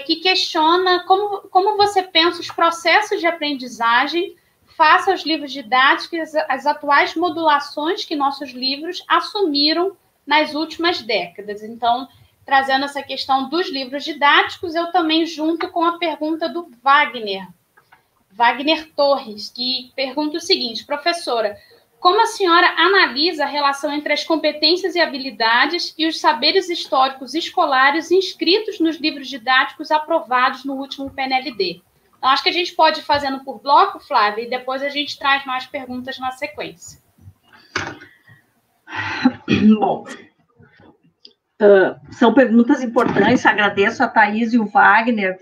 que questiona como você pensa os processos de aprendizagem face aos livros didáticos, as atuais modulações que nossos livros assumiram nas últimas décadas. Então, trazendo essa questão dos livros didáticos, eu também junto com a pergunta do Wagner Torres, que pergunta o seguinte: professora, como a senhora analisa a relação entre as competências e habilidades e os saberes históricos escolares inscritos nos livros didáticos aprovados no último PNLD? Então, acho que a gente pode ir fazendo por bloco, Flávia, e depois a gente traz mais perguntas na sequência. Bom, são perguntas importantes, agradeço a Thaís e o Wagner.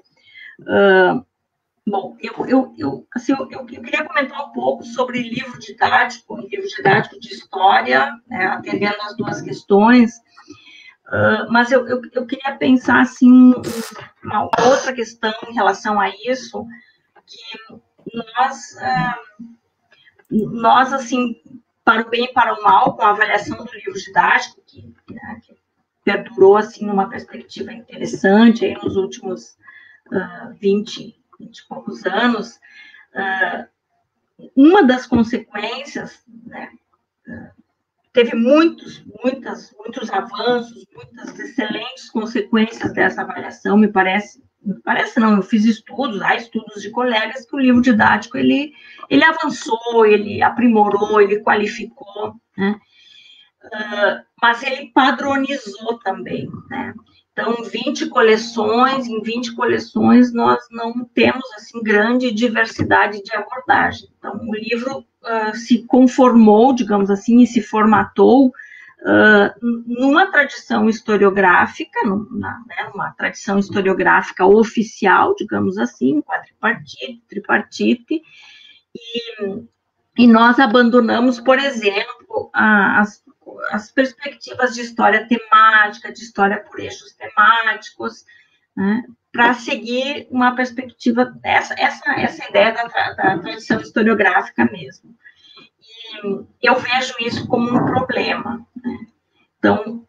Bom, eu queria comentar um pouco sobre livro didático de história, né, atendendo as duas questões, mas eu queria pensar, assim, uma outra questão em relação a isso, que nós assim, para o bem e para o mal, com a avaliação do livro didático, que perdurou, assim, numa perspectiva interessante, aí nos últimos 20 e poucos anos, uma das consequências, né, teve muitos avanços, muitas excelentes consequências dessa avaliação, me parece não, eu fiz estudos de colegas, que o livro didático, ele avançou, ele aprimorou, ele qualificou, né, mas ele padronizou também, né. Então, em 20 coleções, nós não temos, assim, grande diversidade de abordagem. Então, o livro se conformou, digamos assim, e se formatou numa tradição historiográfica, numa tradição historiográfica oficial, digamos assim, quadripartite, tripartite, e nós abandonamos, por exemplo, as perspectivas de história temática, de história por eixos temáticos, né, para seguir uma perspectiva, essa ideia da tradição historiográfica mesmo. E eu vejo isso como um problema, né? Então,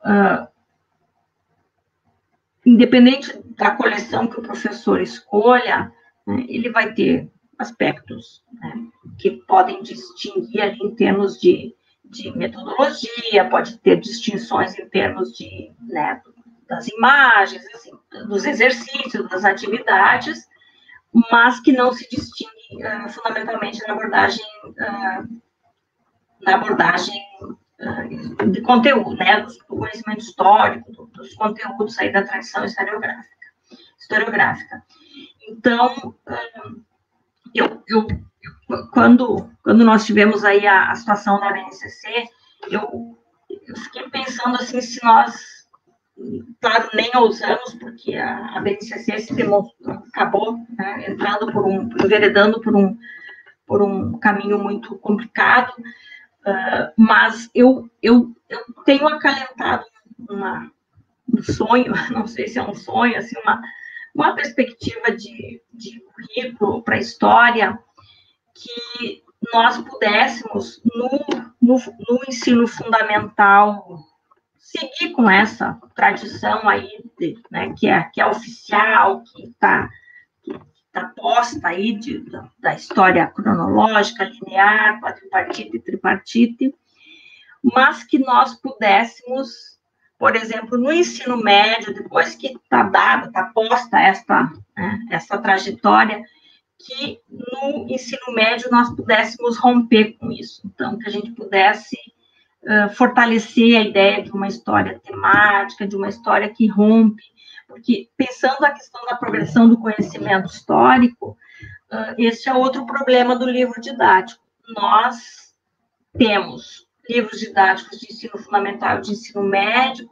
independente da coleção que o professor escolha, né, ele vai ter aspectos, né, que podem distinguir ali em termos de metodologia, pode ter distinções em termos de, né, das imagens, assim, dos exercícios, das atividades, mas que não se distingue fundamentalmente na abordagem de conteúdo, né, do conhecimento histórico, dos conteúdos aí da tradição historiográfica. Então, quando nós tivemos aí a situação da BNCC, eu fiquei pensando assim, se nós, claro, nem ousamos, porque a BNCC acabou, né, enveredando por um caminho muito complicado, mas eu tenho acalentado um sonho, não sei se é um sonho, assim, uma perspectiva de currículo para a história, que nós pudéssemos, no ensino fundamental, seguir com essa tradição aí, né, que é oficial, que está posta aí da história cronológica, linear, quadripartite e tripartite, mas que nós pudéssemos, por exemplo, no ensino médio, depois que está posta essa trajetória, que no ensino médio nós pudéssemos romper com isso. Então, que a gente pudesse fortalecer a ideia de uma história temática, de uma história que rompe, porque pensando a questão da progressão do conhecimento histórico, esse é outro problema do livro didático. Nós temos livros didáticos de ensino fundamental e de ensino médio,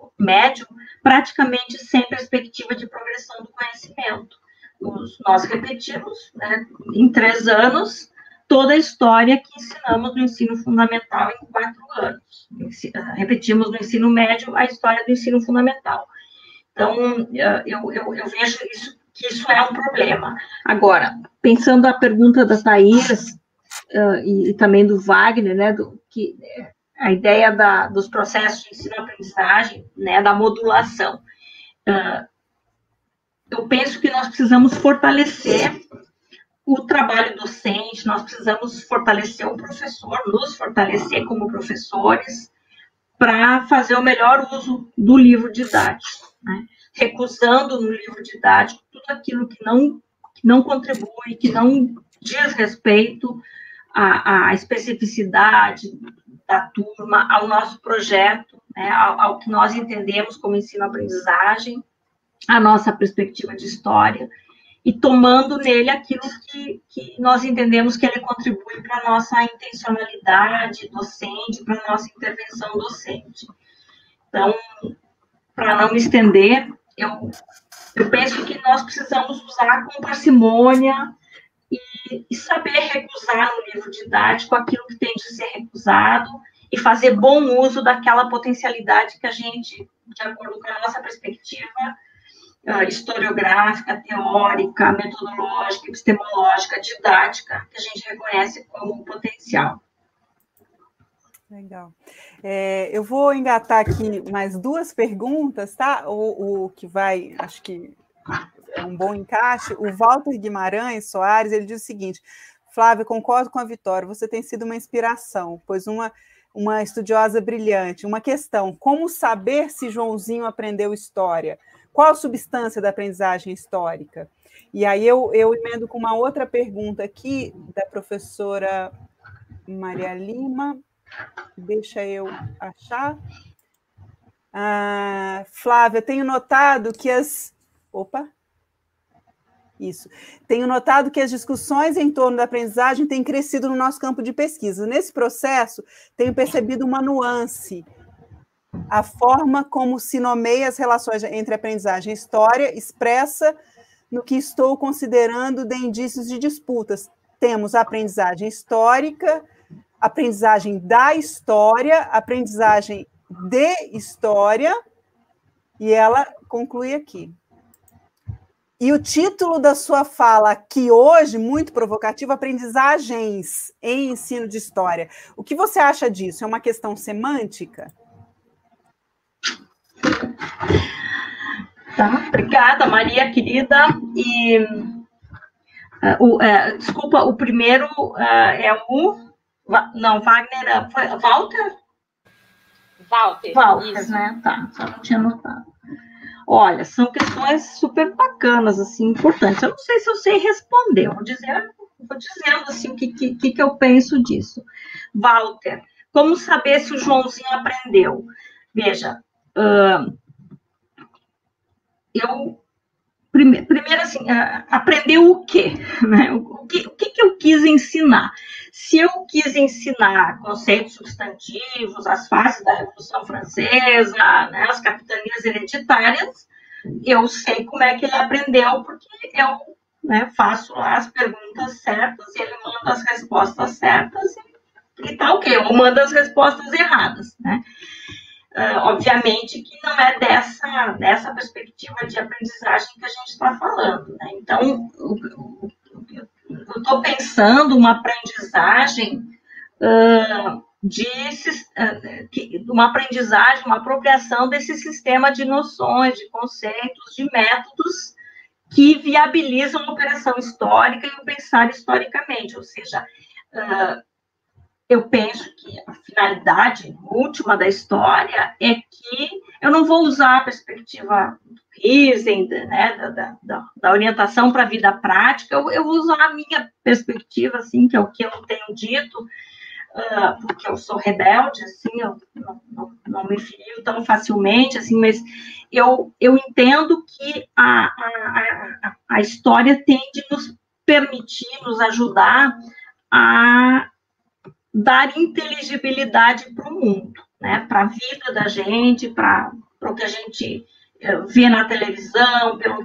praticamente sem perspectiva de progressão do conhecimento. Nós repetimos, né, em 3 anos, toda a história que ensinamos no ensino fundamental em 4 anos. Repetimos no ensino médio a história do ensino fundamental. Então, eu vejo que isso é um problema. Agora, pensando a pergunta da Thaís e também do Wagner, né, a ideia dos processos de ensino-aprendizagem, né, da modulação. Eu penso que nós precisamos fortalecer o trabalho docente, nós precisamos fortalecer o professor, nos fortalecer como professores, para fazer o melhor uso do livro didático, né? Recusando no livro didático tudo aquilo que não contribui, que não diz respeito à especificidade da turma, ao nosso projeto, né? ao que nós entendemos como ensino-aprendizagem, a nossa perspectiva de história, e tomando nele aquilo que nós entendemos que ele contribui para a nossa intencionalidade docente, para a nossa intervenção docente. Então, para não me estender, eu penso que nós precisamos usar com parcimônia e saber recusar no livro didático aquilo que tem de ser recusado e fazer bom uso daquela potencialidade que a gente, de acordo com a nossa perspectiva, historiográfica, teórica, metodológica, epistemológica, didática, que a gente reconhece como potencial. Legal. Eu vou engatar aqui mais 2 perguntas, tá? O que vai, acho que é um bom encaixe. O Walter Guimarães Soares, ele diz o seguinte: Flávia, concordo com a Vitória, você tem sido uma inspiração, pois uma estudiosa brilhante. Uma questão: como saber se Joãozinho aprendeu história? Qual a substância da aprendizagem histórica? E aí eu emendo com uma outra pergunta aqui, da professora Maria Lima. Deixa eu achar. Flávia, tenho notado que Tenho notado que as discussões em torno da aprendizagem têm crescido no nosso campo de pesquisa. Nesse processo, tenho percebido uma nuance. A forma como se nomeia as relações entre aprendizagem e história expressa no que estou considerando de indícios de disputas. Temos a aprendizagem histórica, aprendizagem da história, aprendizagem de história, e ela conclui aqui. E o título da sua fala aqui hoje, muito provocativo, aprendizagens em ensino de história. O que você acha disso? É uma questão semântica? Tá, obrigada, Maria, querida. E, desculpa, o primeiro é o... Não, Wagner, foi Walter? Walter, isso. Né? Tá, só não tinha notado. Olha, são questões super bacanas, assim, importantes. Eu não sei se eu sei responder, eu vou dizendo assim, o que eu penso disso. Walter, como saber se o Joãozinho aprendeu? Veja, primeiro assim, aprendeu o quê? Né? O que eu quis ensinar? Se eu quis ensinar conceitos substantivos, as fases da Revolução Francesa, né, as capitanias hereditárias, eu sei como é que ele aprendeu, porque eu, né, faço lá as perguntas certas e ele manda as respostas certas e tá ok, eu mando as respostas erradas, né? Obviamente que não é dessa perspectiva de aprendizagem que a gente está falando, né? Então, eu estou pensando uma aprendizagem uma apropriação desse sistema de noções, de conceitos, de métodos que viabilizam a operação histórica e o pensar historicamente, ou seja, eu penso que a finalidade última da história é que eu não vou usar a perspectiva do Riesen, né, da orientação para a vida prática, eu vou usar a minha perspectiva, assim, que é o que eu tenho dito, porque eu sou rebelde, assim, eu não me filio tão facilmente, assim, mas eu entendo que a história tem de nos permitir, nos ajudar a dar inteligibilidade para o mundo, né? Para a vida da gente, para o que a gente vê na televisão, para o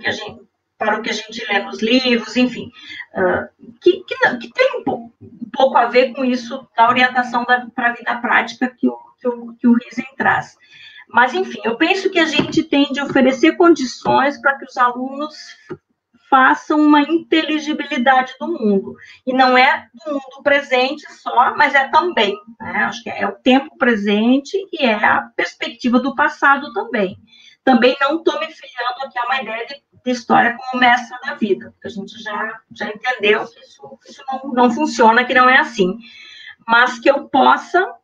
que a gente lê nos livros, enfim, que tem um pouco a ver com isso da orientação para a vida prática que o Riesen traz. Mas, enfim, eu penso que a gente tem de oferecer condições para que os alunos façam uma inteligibilidade do mundo. E não é do mundo presente só, mas é também. Né? Acho que é o tempo presente e é a perspectiva do passado também. Também não estou me filiando aqui a uma ideia de história como mestra da vida, porque a gente já entendeu que isso não funciona, que não é assim, mas que eu possa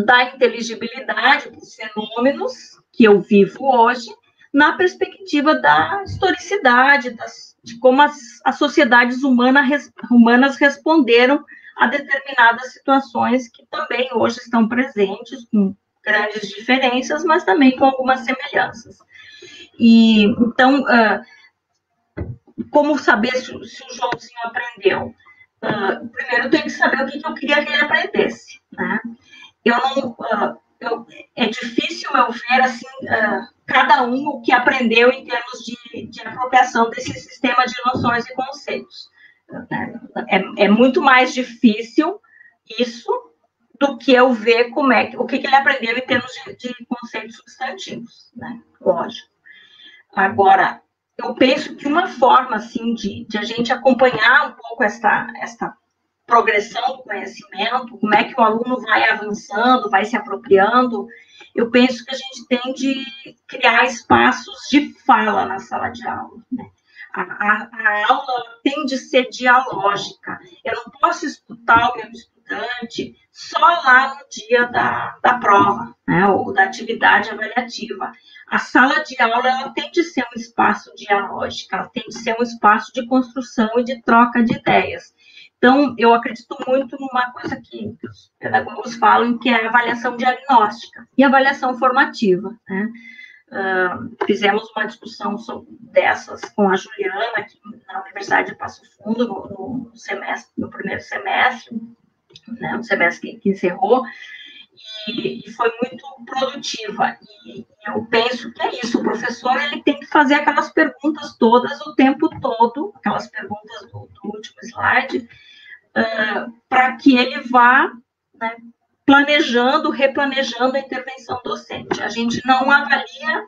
dar inteligibilidade para os fenômenos que eu vivo hoje, na perspectiva da historicidade, de como as sociedades humanas responderam a determinadas situações que também hoje estão presentes, com grandes diferenças, mas também com algumas semelhanças. E, então, como saber se o Joãozinho aprendeu? Primeiro, eu tenho que saber o que eu queria que ele aprendesse, né? É difícil eu ver, assim, cada um o que aprendeu em termos de apropriação desse sistema de noções e conceitos. É muito mais difícil isso do que eu ver o que ele aprendeu em termos de conceitos substantivos, né? Lógico. Agora, eu penso que uma forma, assim, de a gente acompanhar um pouco esta progressão do conhecimento, como é que o aluno vai avançando, vai se apropriando, eu penso que a gente tem de criar espaços de fala na sala de aula, né? A aula tem de ser dialógica. Eu não posso escutar o meu estudante só lá no dia da prova, né, ou da atividade avaliativa. A sala de aula ela tem de ser um espaço dialógico, ela tem de ser um espaço de construção e de troca de ideias. Então, eu acredito muito numa coisa que os pedagogos falam, que é a avaliação diagnóstica e a avaliação formativa, né? Fizemos uma discussão dessas com a Juliana, aqui na Universidade de Passo Fundo, no primeiro semestre, né, no semestre que encerrou, e foi muito produtiva. E eu penso que é isso, o professor ele tem que fazer aquelas perguntas todas o tempo todo, aquelas perguntas do último slide, para que ele vá, né, planejando, replanejando a intervenção docente. A gente não avalia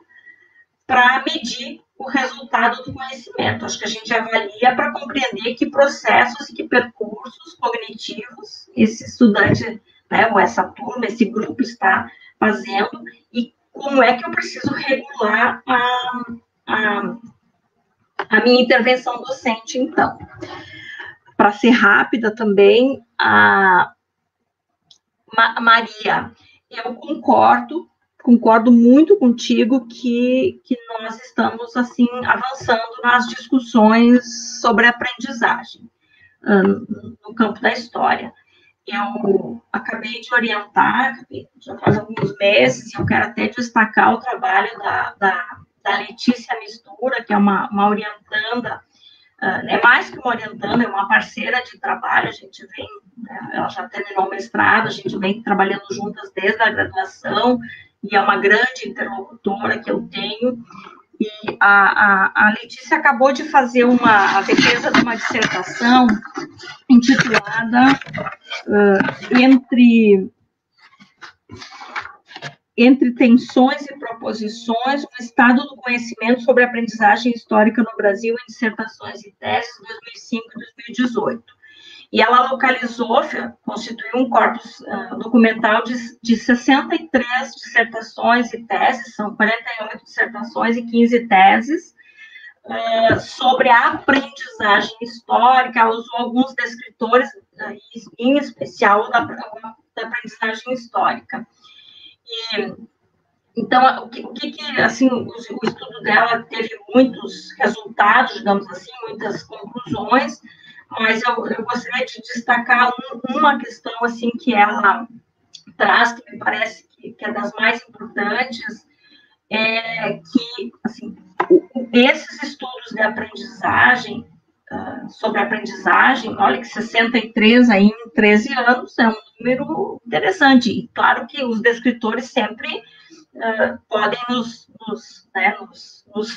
para medir o resultado do conhecimento. Acho que a gente avalia para compreender que processos e que percursos cognitivos esse estudante, né, ou essa turma, esse grupo está fazendo e como é que eu preciso regular a minha intervenção docente, então. Para ser rápida também, Maria, eu concordo muito contigo que nós estamos, assim, avançando nas discussões sobre aprendizagem no campo da história. Eu acabei de orientar, já faz alguns meses, eu quero até destacar o trabalho da Letícia Mistura, que é uma orientanda, é mais que uma orientanda, é uma parceira de trabalho, a gente vem, ela já terminou o mestrado, a gente vem trabalhando juntas desde a graduação, e é uma grande interlocutora que eu tenho, e a Letícia acabou de fazer a defesa de uma dissertação intitulada Entre tensões e proposições, o estado do conhecimento sobre a aprendizagem histórica no Brasil em dissertações e teses 2005 e 2018. E ela constituiu um corpus documental de 63 dissertações e teses, são 48 dissertações e 15 teses, sobre a aprendizagem histórica. Ela usou alguns descritores, em especial da aprendizagem histórica. Então, assim, o estudo dela teve muitos resultados, digamos assim, muitas conclusões, mas eu gostaria de destacar uma questão, assim, que ela traz, que me parece que é das mais importantes, que, assim, esses estudos de aprendizagem, sobre aprendizagem, olha que 63 aí em 13 anos é um número interessante. E claro que os descritores sempre podem nos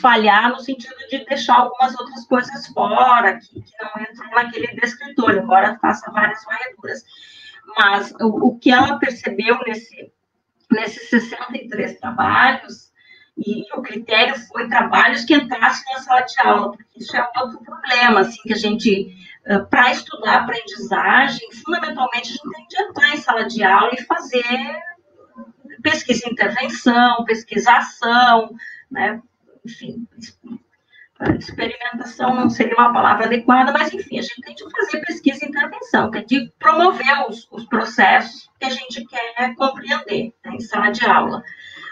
falhar no sentido de deixar algumas outras coisas fora, que não entram naquele descritor, embora faça várias varreduras. Mas o que ela percebeu nesses 63 trabalhos, e o critério foi trabalhos que entrassem na sala de aula, porque isso é outro problema, assim, que a gente, para estudar aprendizagem, fundamentalmente a gente tem que entrar em sala de aula e fazer pesquisa e intervenção, pesquisação, né, enfim, experimentação não seria uma palavra adequada, mas, enfim, a gente tem que fazer pesquisa e intervenção, tem que promover os processos que a gente quer compreender, né, em sala de aula,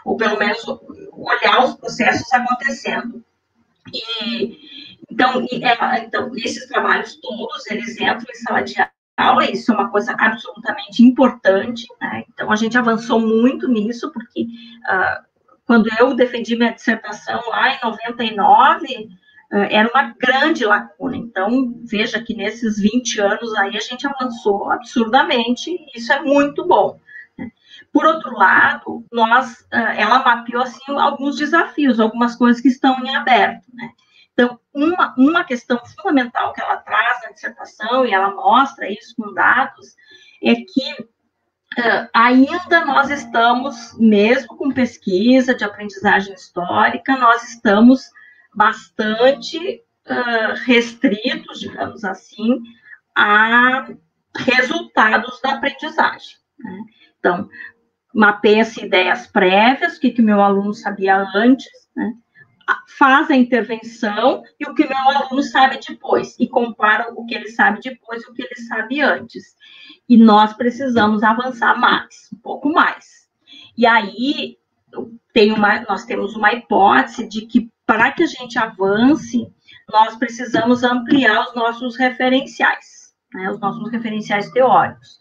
ou pelo menos olhar os processos acontecendo. Então, esses trabalhos todos, eles entram em sala de aula, isso é uma coisa absolutamente importante, né? Então, a gente avançou muito nisso, porque quando eu defendi minha dissertação lá em 99, era uma grande lacuna. Então, veja que nesses 20 anos aí a gente avançou absurdamente, e isso é muito bom. Por outro lado, ela mapeou assim, alguns desafios, algumas coisas que estão em aberto, né? Então, uma questão fundamental que ela traz na dissertação, e ela mostra isso com dados, é que ainda nós estamos, mesmo com pesquisa de aprendizagem histórica, nós estamos bastante restritos, digamos assim, a resultados da aprendizagem, né? Então, mapeia-se ideias prévias, o que meu aluno sabia antes, né? Faz a intervenção e o que meu aluno sabe depois, e compara o que ele sabe depois e o que ele sabe antes. E nós precisamos avançar mais, um pouco mais. E aí, nós temos uma hipótese de que, para que a gente avance, nós precisamos ampliar os nossos referenciais, né, os nossos referenciais teóricos.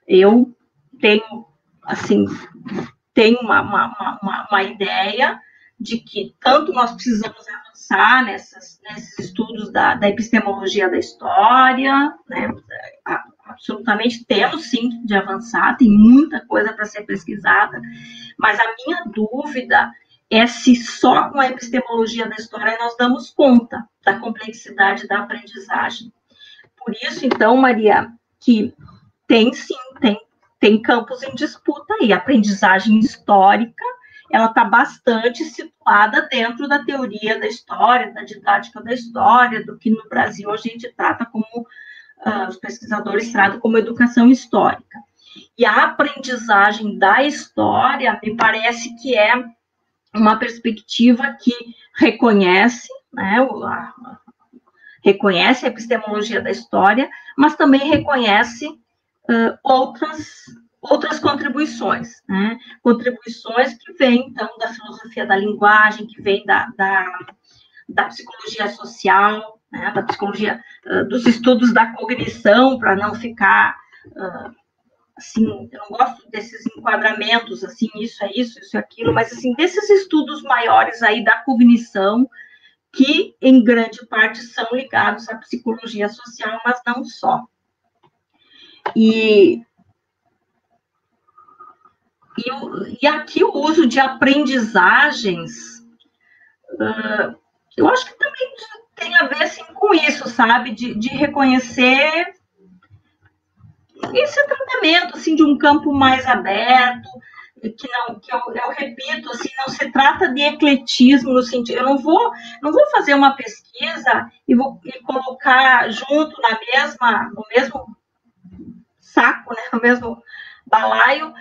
Eu tenho, assim, uma ideia de que tanto nós precisamos avançar nesses estudos da epistemologia da história, né? Absolutamente temos sim de avançar, tem muita coisa para ser pesquisada, mas a minha dúvida é se só com a epistemologia da história nós damos conta da complexidade da aprendizagem. Por isso, então, Maria, que tem campos em disputa aí. A aprendizagem histórica, ela está bastante situada dentro da teoria da história, da didática da história, do que no Brasil a gente trata como, os pesquisadores tratam como educação histórica. E a aprendizagem da história, me parece que é uma perspectiva que reconhece, né, reconhece a epistemologia da história, mas também reconhece outras contribuições, né? Contribuições que vêm, então, da filosofia da linguagem, que vêm da psicologia social, né? Da psicologia, dos estudos da cognição, para não ficar, assim, eu não gosto desses enquadramentos, assim, isso é isso, isso é aquilo, mas, assim, desses estudos maiores aí da cognição, que, em grande parte, são ligados à psicologia social, mas não só. E aqui o uso de aprendizagens, eu acho que também tem a ver assim, com isso, sabe? De reconhecer esse tratamento assim, de um campo mais aberto, que eu repito, assim, não se trata de ecletismo no sentido, eu não vou fazer uma pesquisa e colocar junto no mesmo saco, né, no mesmo balaio,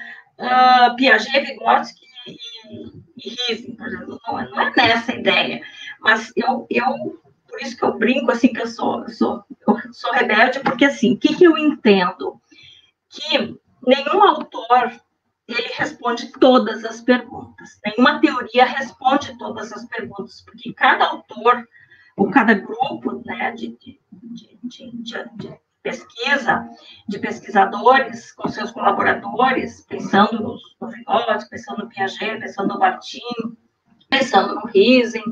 Piaget, Vygotsky e Riesling, por exemplo. Não é nessa ideia, mas por isso que eu brinco assim, que eu sou rebelde, porque assim, o que eu entendo? Que nenhum autor ele responde todas as perguntas, nenhuma teoria responde todas as perguntas, porque cada autor ou cada grupo, né, de pesquisa, de pesquisadores com seus colaboradores, pensando no Vygotsky, pensando no Piaget, pensando no Bakhtin, pensando no Riesling,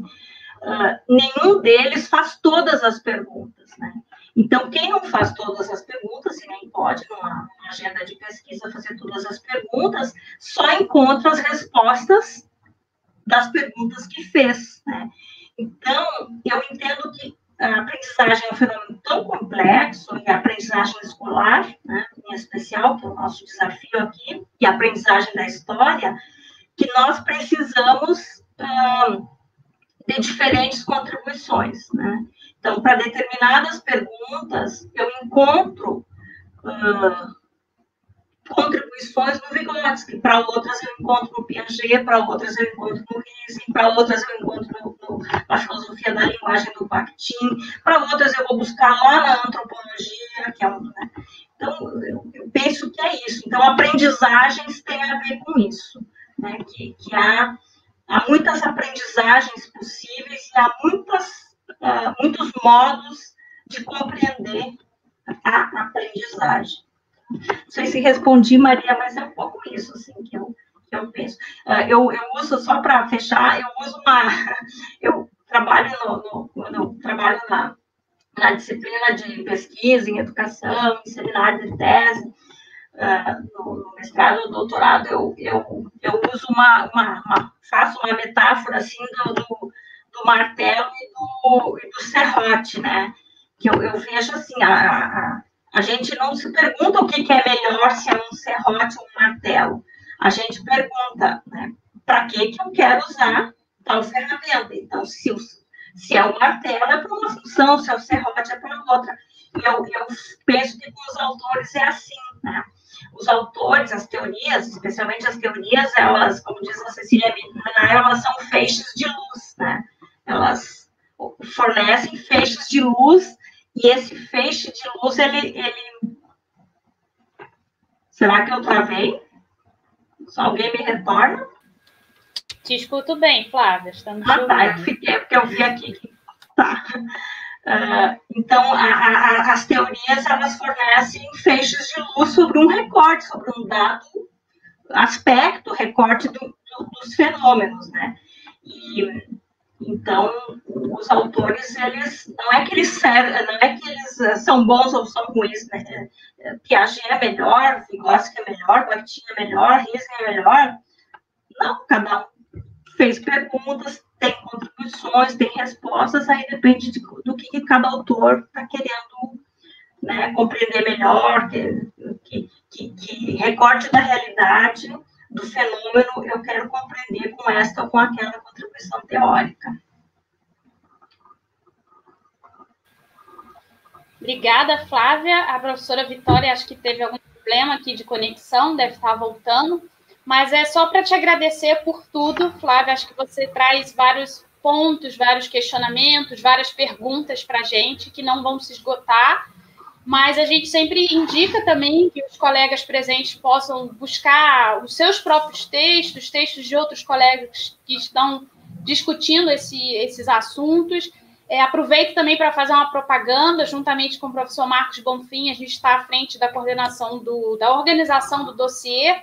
nenhum deles faz todas as perguntas, né? Então, quem não faz todas as perguntas, e nem pode, numa agenda de pesquisa, fazer todas as perguntas, só encontra as respostas das perguntas que fez, né? Então, eu entendo que a aprendizagem é um fenômeno tão complexo, e a aprendizagem escolar, né, em especial, que é o nosso desafio aqui, e a aprendizagem da história, que nós precisamos de diferentes contribuições, né? Então, para determinadas perguntas, eu encontro contribuições no Vygotsky, para outras eu encontro no Piaget, para outras eu encontro no Riesling, para outras eu encontro no na filosofia da linguagem do Bakhtin, para outras eu vou buscar lá na antropologia, que é um... Né? Então, eu penso que é isso. Então, aprendizagens têm a ver com isso, né? Que há muitas aprendizagens possíveis e há muitos modos de compreender a aprendizagem. Não sei se respondi, Maria, mas é um pouco isso assim, que eu penso. Eu uso, só para fechar, eu trabalho na disciplina de pesquisa em educação, em seminário de tese, no mestrado ou doutorado, eu uso faço uma metáfora assim do martelo e do serrote, né? Que eu vejo assim, a gente não se pergunta o que é melhor, se é um serrote ou um martelo. A gente pergunta, né, para que eu quero usar tal ferramenta. Então, se é o martelo, é para uma função, se é o serrote, é para outra. E eu penso que com os autores é assim, né? Os autores, as teorias, especialmente as teorias, elas, como diz a Cecília Meitner, elas são feixes de luz, né? Elas fornecem feixes de luz, e esse feixe de luz, ele... Será que eu travei? Se alguém me retorna? Te escuto bem, Flávia. Estamos tá, eu fiquei, porque eu vi aqui que... Tá. Então, as teorias, elas fornecem feixes de luz sobre um recorte, sobre um dado aspecto, recorte dos fenômenos, né? Então, os autores, eles não é que eles são bons ou são ruins, né? Piaget é melhor, Vygotsky é melhor, Bakhtin é melhor, Riesling é melhor. Não, cada um fez perguntas, tem contribuições, tem respostas, aí depende do que cada autor está querendo, né, compreender melhor, que recorte da realidade, do fenômeno, eu quero compreender com esta ou com aquela contribuição teórica. Obrigada, Flávia. A professora Vitória, acho que teve algum problema aqui de conexão, deve estar voltando. Mas é só para te agradecer por tudo, Flávia. Acho que você traz vários pontos, vários questionamentos, várias perguntas para a gente que não vão se esgotar. Mas a gente sempre indica também que os colegas presentes possam buscar os seus próprios textos, textos de outros colegas que estão discutindo esses assuntos. Aproveito também para fazer uma propaganda, juntamente com o professor Marcos Bonfim, a gente está à frente da coordenação da organização do dossiê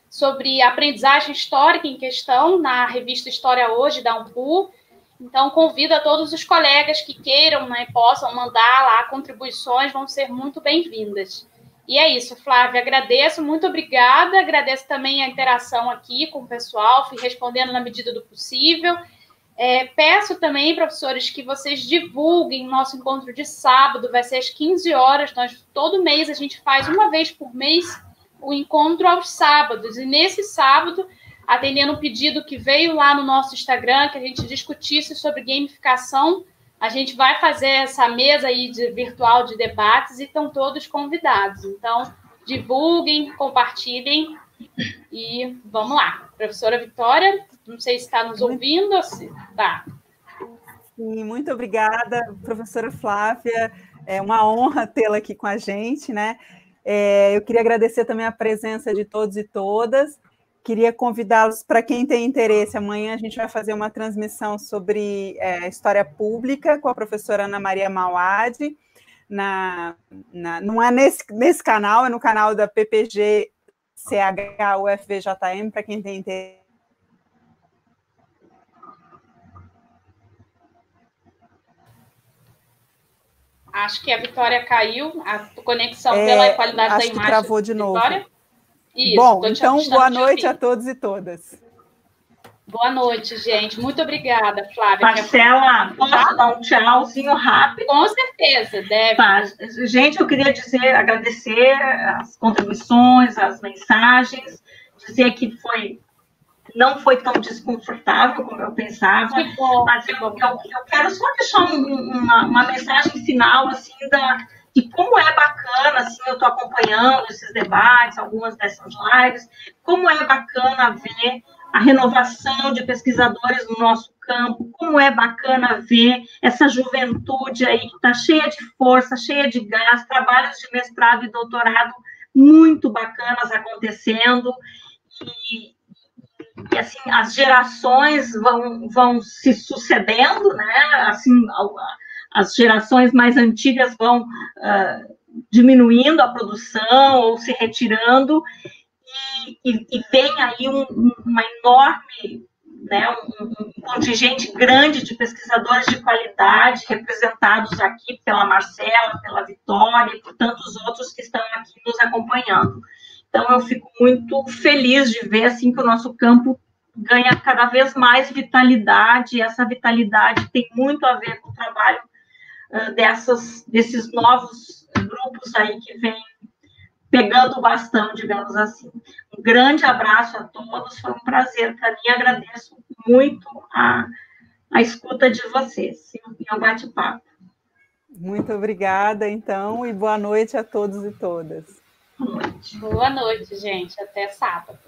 sobre aprendizagem histórica em questão, na revista História Hoje, da UNPU. Então, convido a todos os colegas que queiram, né, possam mandar lá contribuições, vão ser muito bem-vindas. E é isso, Flávia, agradeço, muito obrigada, agradeço também a interação aqui com o pessoal, fui respondendo na medida do possível. Peço também, professores, que vocês divulguem nosso encontro de sábado, vai ser às 15 horas, todo mês a gente faz uma vez por mês o encontro aos sábados, e nesse sábado, atendendo um pedido que veio lá no nosso Instagram, que a gente discutisse sobre gamificação, a gente vai fazer essa mesa aí virtual de debates e estão todos convidados. Então, divulguem, compartilhem e vamos lá. Professora Vitória, não sei se está nos ouvindo ou se está. Sim, muito obrigada, professora Flávia. É uma honra tê-la aqui com a gente, né? Eu queria agradecer também a presença de todos e todas. Queria convidá-los, para quem tem interesse, amanhã a gente vai fazer uma transmissão sobre história pública com a professora Ana Maria Mauad, não é nesse canal, é no canal da PPG CH UFVJM, para quem tem interesse. Acho que a Vitória caiu, a conexão pela qualidade da imagem. Acho que travou de novo. Isso, bom, então, boa noite a todos e todas. Boa noite, gente. Muito obrigada, Flávia. Marcela, posso dar um tchauzinho rápido? Com certeza, deve. Tá. Gente, eu queria agradecer as contribuições, as mensagens, dizer que não foi tão desconfortável como eu pensava, mas eu quero só deixar uma mensagem final, assim, de como é bacana, assim, eu estou acompanhando esses debates, algumas dessas lives, como é bacana ver a renovação de pesquisadores no nosso campo, como é bacana ver essa juventude aí que está cheia de força, cheia de gás, trabalhos de mestrado e doutorado muito bacanas acontecendo, e assim, as gerações vão se sucedendo, né? Assim, as gerações mais antigas vão diminuindo a produção ou se retirando, e vem aí uma enorme, né, um contingente grande de pesquisadores de qualidade, representados aqui pela Marcela, pela Vitória e por tantos outros que estão aqui nos acompanhando. Então, eu fico muito feliz de ver assim, que o nosso campo ganha cada vez mais vitalidade, e essa vitalidade tem muito a ver com o trabalho desses novos grupos aí que vêm pegando o bastão, digamos assim. Um grande abraço a todos, foi um prazer para mim, agradeço muito a escuta de vocês e o bate-papo. Muito obrigada, então, e boa noite a todos e todas. Boa noite. Boa noite, gente. Até sábado.